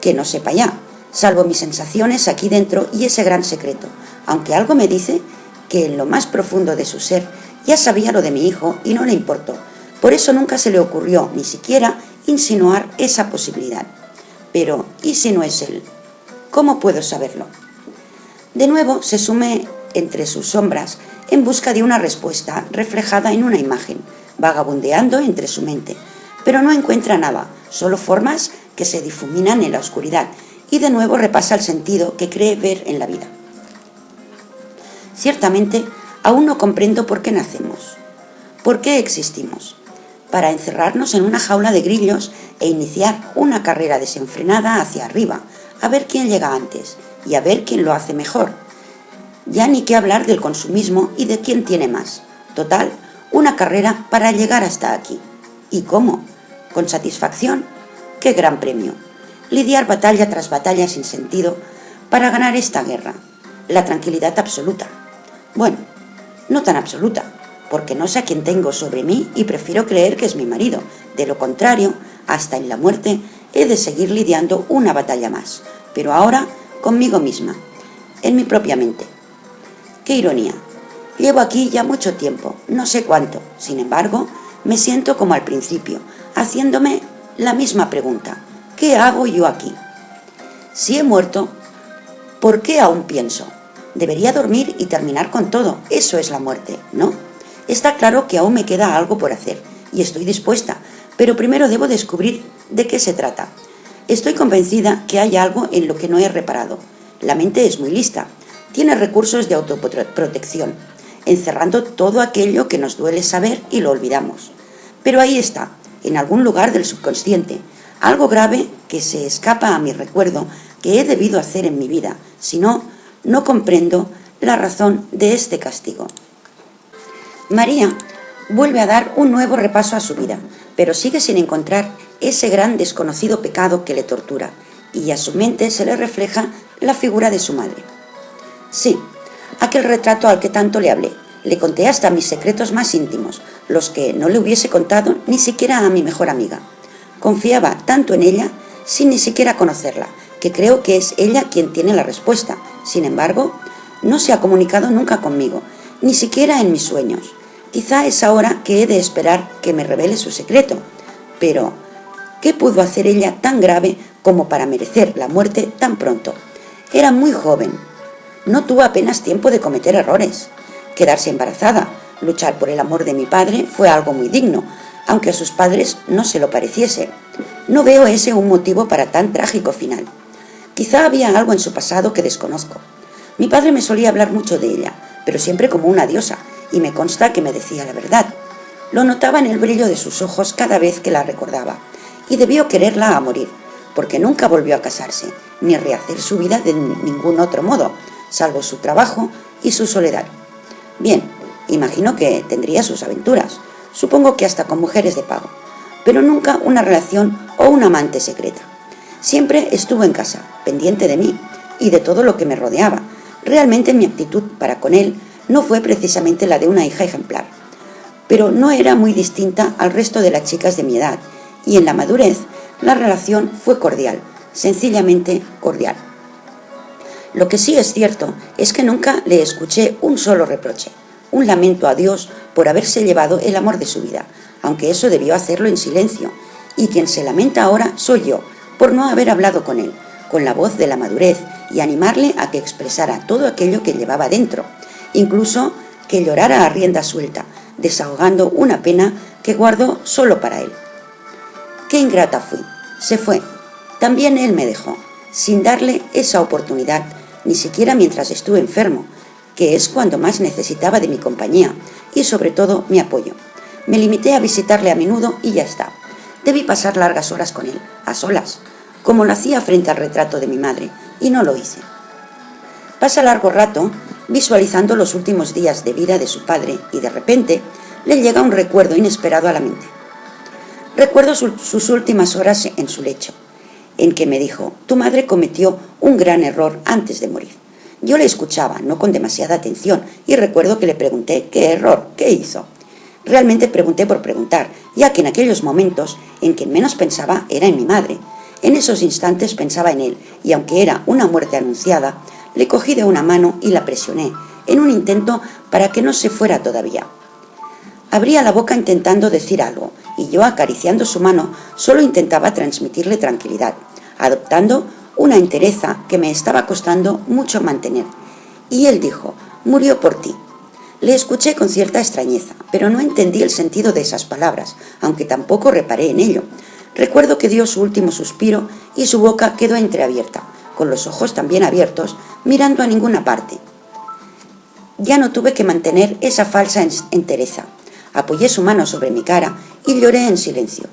que no sepa ya, salvo mis sensaciones aquí dentro y ese gran secreto, aunque algo me dice que en lo más profundo de su ser ya sabía lo de mi hijo y no le importó. Por eso nunca se le ocurrió ni siquiera insinuar esa posibilidad. Pero, ¿y si no es él? ¿Cómo puedo saberlo? De nuevo se sume entre sus sombras en busca de una respuesta reflejada en una imagen, vagabundeando entre su mente, pero no encuentra nada, solo formas que se difuminan en la oscuridad, y de nuevo repasa el sentido que cree ver en la vida. Ciertamente, aún no comprendo por qué nacemos, por qué existimos. Para encerrarnos en una jaula de grillos e iniciar una carrera desenfrenada hacia arriba, a ver quién llega antes y a ver quién lo hace mejor. Ya ni qué hablar del consumismo y de quién tiene más. Total, una carrera para llegar hasta aquí. ¿Y cómo? ¿Con satisfacción? ¡Qué gran premio! Lidiar batalla tras batalla sin sentido para ganar esta guerra. La tranquilidad absoluta. Bueno, no tan absoluta, porque no sé a quién tengo sobre mí y prefiero creer que es mi marido. De lo contrario, hasta en la muerte he de seguir lidiando una batalla más, pero ahora conmigo misma, en mi propia mente. ¡Qué ironía! Llevo aquí ya mucho tiempo, no sé cuánto. Sin embargo, me siento como al principio, haciéndome la misma pregunta. ¿Qué hago yo aquí? Si he muerto, ¿por qué aún pienso? Debería dormir y terminar con todo. Eso es la muerte, ¿no? Está claro que aún me queda algo por hacer y estoy dispuesta, pero primero debo descubrir de qué se trata. Estoy convencida que hay algo en lo que no he reparado. La mente es muy lista. Tiene recursos de autoprotección, encerrando todo aquello que nos duele saber y lo olvidamos. Pero ahí está, en algún lugar del subconsciente, algo grave que se escapa a mi recuerdo que he debido hacer en mi vida. Si no, no comprendo la razón de este castigo. María vuelve a dar un nuevo repaso a su vida, pero sigue sin encontrar ese gran desconocido pecado que le tortura, y a su mente se le refleja la figura de su madre. Sí, aquel retrato al que tanto le hablé. Le conté hasta mis secretos más íntimos, los que no le hubiese contado ni siquiera a mi mejor amiga. Confiaba tanto en ella, sin ni siquiera conocerla, que creo que es ella quien tiene la respuesta. Sin embargo, no se ha comunicado nunca conmigo, ni siquiera en mis sueños. Quizá es ahora que he de esperar que me revele su secreto. Pero, ¿qué pudo hacer ella tan grave como para merecer la muerte tan pronto? Era muy joven. No tuvo apenas tiempo de cometer errores. Quedarse embarazada, luchar por el amor de mi padre fue algo muy digno, aunque a sus padres no se lo pareciese. No veo ese un motivo para tan trágico final. Quizá había algo en su pasado que desconozco. Mi padre me solía hablar mucho de ella, pero siempre como una diosa, y me consta que me decía la verdad. Lo notaba en el brillo de sus ojos cada vez que la recordaba, y debió quererla a morir, porque nunca volvió a casarse, ni rehacer su vida de ningún otro modo, salvo su trabajo y su soledad. Bien, imagino que tendría sus aventuras, supongo que hasta con mujeres de pago, pero nunca una relación o un amante secreta. Siempre estuvo en casa, pendiente de mí y de todo lo que me rodeaba. Realmente mi actitud para con él no fue precisamente la de una hija ejemplar, pero no era muy distinta al resto de las chicas de mi edad, y en la madurez la relación fue cordial, sencillamente cordial. Lo que sí es cierto es que nunca le escuché un solo reproche, un lamento a Dios por haberse llevado el amor de su vida, aunque eso debió hacerlo en silencio, y quien se lamenta ahora soy yo, por no haber hablado con él, con la voz de la madurez, y animarle a que expresara todo aquello que llevaba dentro, incluso que llorara a rienda suelta, desahogando una pena que guardó solo para él. Qué ingrata fui. Se fue. También él me dejó, sin darle esa oportunidad, ni siquiera mientras estuve enfermo, que es cuando más necesitaba de mi compañía y sobre todo mi apoyo. Me limité a visitarle a menudo y ya está. Debí pasar largas horas con él, a solas, como lo hacía frente al retrato de mi madre, y no lo hice. Pasa largo rato visualizando los últimos días de vida de su padre y de repente le llega un recuerdo inesperado a la mente. Recuerdo sus últimas horas en su lecho, en que me dijo: tu madre cometió un gran error antes de morir. Yo le escuchaba, no con demasiada atención, y recuerdo que le pregunté qué error, qué hizo. Realmente pregunté por preguntar, ya que en aquellos momentos en que menos pensaba era en mi madre. En esos instantes pensaba en él, y aunque era una muerte anunciada, le cogí de una mano y la presioné, en un intento para que no se fuera todavía. Abría la boca intentando decir algo, y yo, acariciando su mano, solo intentaba transmitirle tranquilidad, adoptando una entereza que me estaba costando mucho mantener. Y él dijo: murió por ti. Le escuché con cierta extrañeza, pero no entendí el sentido de esas palabras, aunque tampoco reparé en ello. Recuerdo que dio su último suspiro y su boca quedó entreabierta, con los ojos también abiertos, mirando a ninguna parte. Ya no tuve que mantener esa falsa entereza. Apoyé su mano sobre mi cara y lloré en silencio.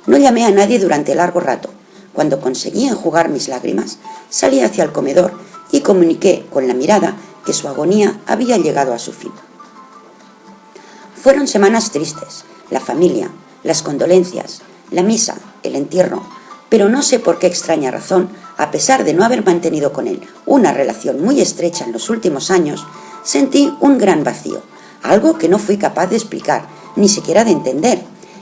No llamé a nadie durante largo rato. Cuando conseguí enjugar mis lágrimas, salí hacia el comedor y comuniqué con la mirada que su agonía había llegado a su fin. Fueron semanas tristes, la familia, las condolencias, la misa, el entierro, pero no sé por qué extraña razón, a pesar de no haber mantenido con él una relación muy estrecha en los últimos años, sentí un gran vacío, algo que no fui capaz de explicar, ni siquiera de entender.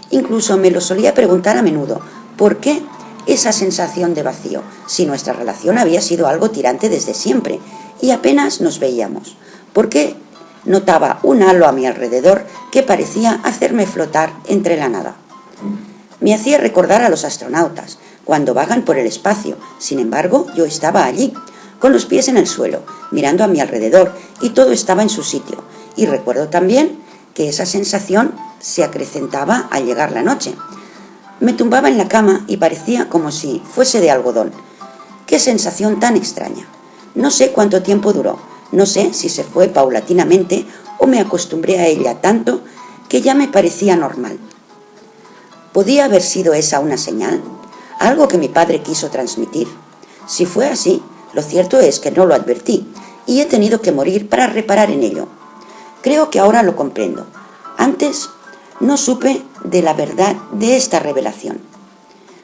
Incluso me lo solía preguntar a menudo: ¿por qué esa sensación de vacío, si nuestra relación había sido algo tirante desde siempre y apenas nos veíamos? ¿Por qué notaba un halo a mi alrededor que parecía hacerme flotar entre la nada? Me hacía recordar a los astronautas, cuando vagan por el espacio. Sin embargo, yo estaba allí. con los pies en el suelo, mirando a mi alrededor, y todo estaba en su sitio. Y recuerdo también que esa sensación se acrecentaba al llegar la noche. Me tumbaba en la cama y parecía como si fuese de algodón. ¡Qué sensación tan extraña! No sé cuánto tiempo duró, no sé si se fue paulatinamente o me acostumbré a ella tanto que ya me parecía normal. ¿Podía haber sido esa una señal? ¿Algo que mi padre quiso transmitir? Si fue así, lo cierto es que no lo advertí y he tenido que morir para reparar en ello. Creo que ahora lo comprendo. Antes no supe de la verdad de esta revelación.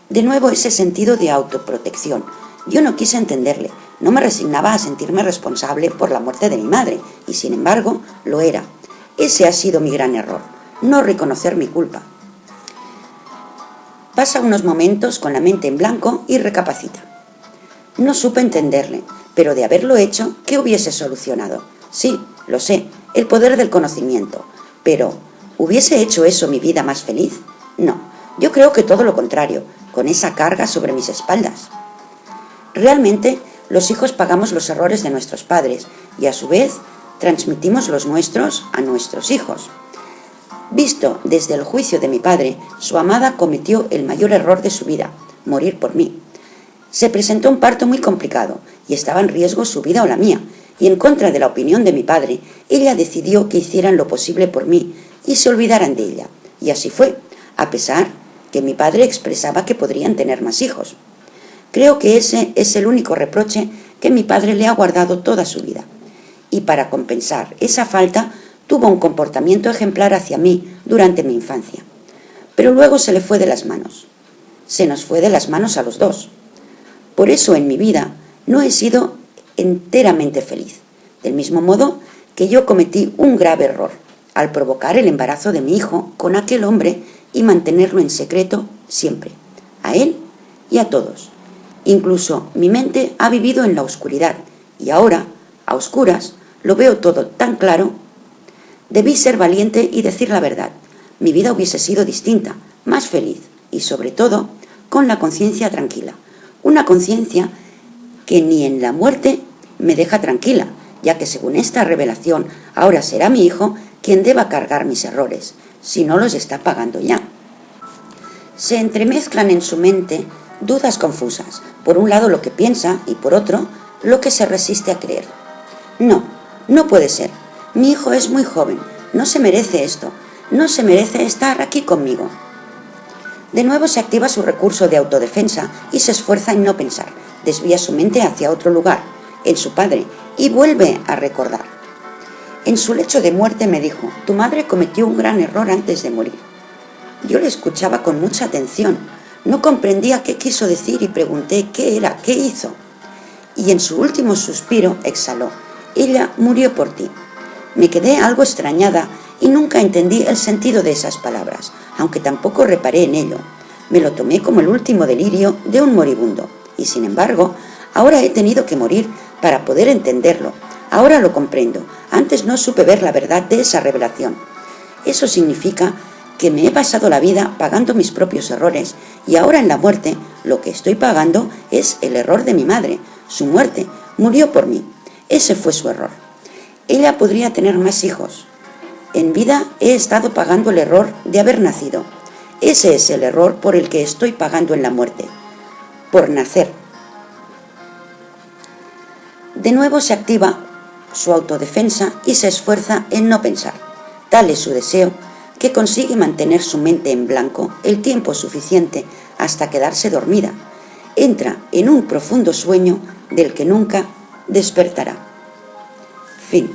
De nuevo ese sentido de autoprotección. Yo no quise entenderle, no me resignaba a sentirme responsable por la muerte de mi madre, y sin embargo lo era. Ese ha sido mi gran error, no reconocer mi culpa. Pasa unos momentos con la mente en blanco y recapacita. No supe entenderle, pero de haberlo hecho, ¿qué hubiese solucionado? Sí, lo sé, el poder del conocimiento, pero ¿hubiese hecho eso mi vida más feliz? No, yo creo que todo lo contrario, con esa carga sobre mis espaldas. Realmente, los hijos pagamos los errores de nuestros padres y a su vez transmitimos los nuestros a nuestros hijos. Visto desde el juicio de mi padre, su amada cometió el mayor error de su vida, morir por mí. Se presentó un parto muy complicado y estaba en riesgo su vida o la mía, y en contra de la opinión de mi padre, ella decidió que hicieran lo posible por mí y se olvidaran de ella. Y así fue, a pesar que mi padre expresaba que podrían tener más hijos. Creo que ese es el único reproche que mi padre le ha guardado toda su vida. Y para compensar esa falta, tuvo un comportamiento ejemplar hacia mí durante mi infancia. Pero luego se le fue de las manos. Se nos fue de las manos a los dos. Por eso en mi vida no he sido enteramente feliz. Del mismo modo que yo cometí un grave error al provocar el embarazo de mi hijo con aquel hombre y mantenerlo en secreto siempre, a él y a todos. Incluso mi mente ha vivido en la oscuridad y ahora, a oscuras, lo veo todo tan claro. Debí ser valiente y decir la verdad. Mi vida hubiese sido distinta, más feliz y, sobre todo, con la conciencia tranquila. Una conciencia que ni en la muerte me deja tranquila, ya que según esta revelación, ahora será mi hijo quien deba cargar mis errores, si no los está pagando ya. Se entremezclan en su mente dudas confusas, por un lado lo que piensa y por otro lo que se resiste a creer. No, no puede ser. Mi hijo es muy joven, no se merece esto, no se merece estar aquí conmigo. De nuevo se activa su recurso de autodefensa y se esfuerza en no pensar, desvía su mente hacia otro lugar, en su padre, y vuelve a recordar. En su lecho de muerte me dijo: tu madre cometió un gran error antes de morir. Yo le escuchaba con mucha atención, no comprendía qué quiso decir y pregunté qué era, qué hizo. Y en su último suspiro exhaló: ella murió por ti. Me quedé algo extrañada y nunca entendí el sentido de esas palabras, aunque tampoco reparé en ello. Me lo tomé como el último delirio de un moribundo, y sin embargo, ahora he tenido que morir para poder entenderlo. Ahora lo comprendo, antes no supe ver la verdad de esa revelación. Eso significa que me he pasado la vida pagando mis propios errores, y ahora en la muerte lo que estoy pagando es el error de mi madre. Su muerte murió por mí. Ese fue su error. Ella podría tener más hijos. En vida he estado pagando el error de haber nacido. Ese es el error por el que estoy pagando en la muerte. Por nacer. De nuevo se activa su autodefensa y se esfuerza en no pensar. Tal es su deseo que consigue mantener su mente en blanco el tiempo suficiente hasta quedarse dormida. Entra en un profundo sueño del que nunca despertará. Fin.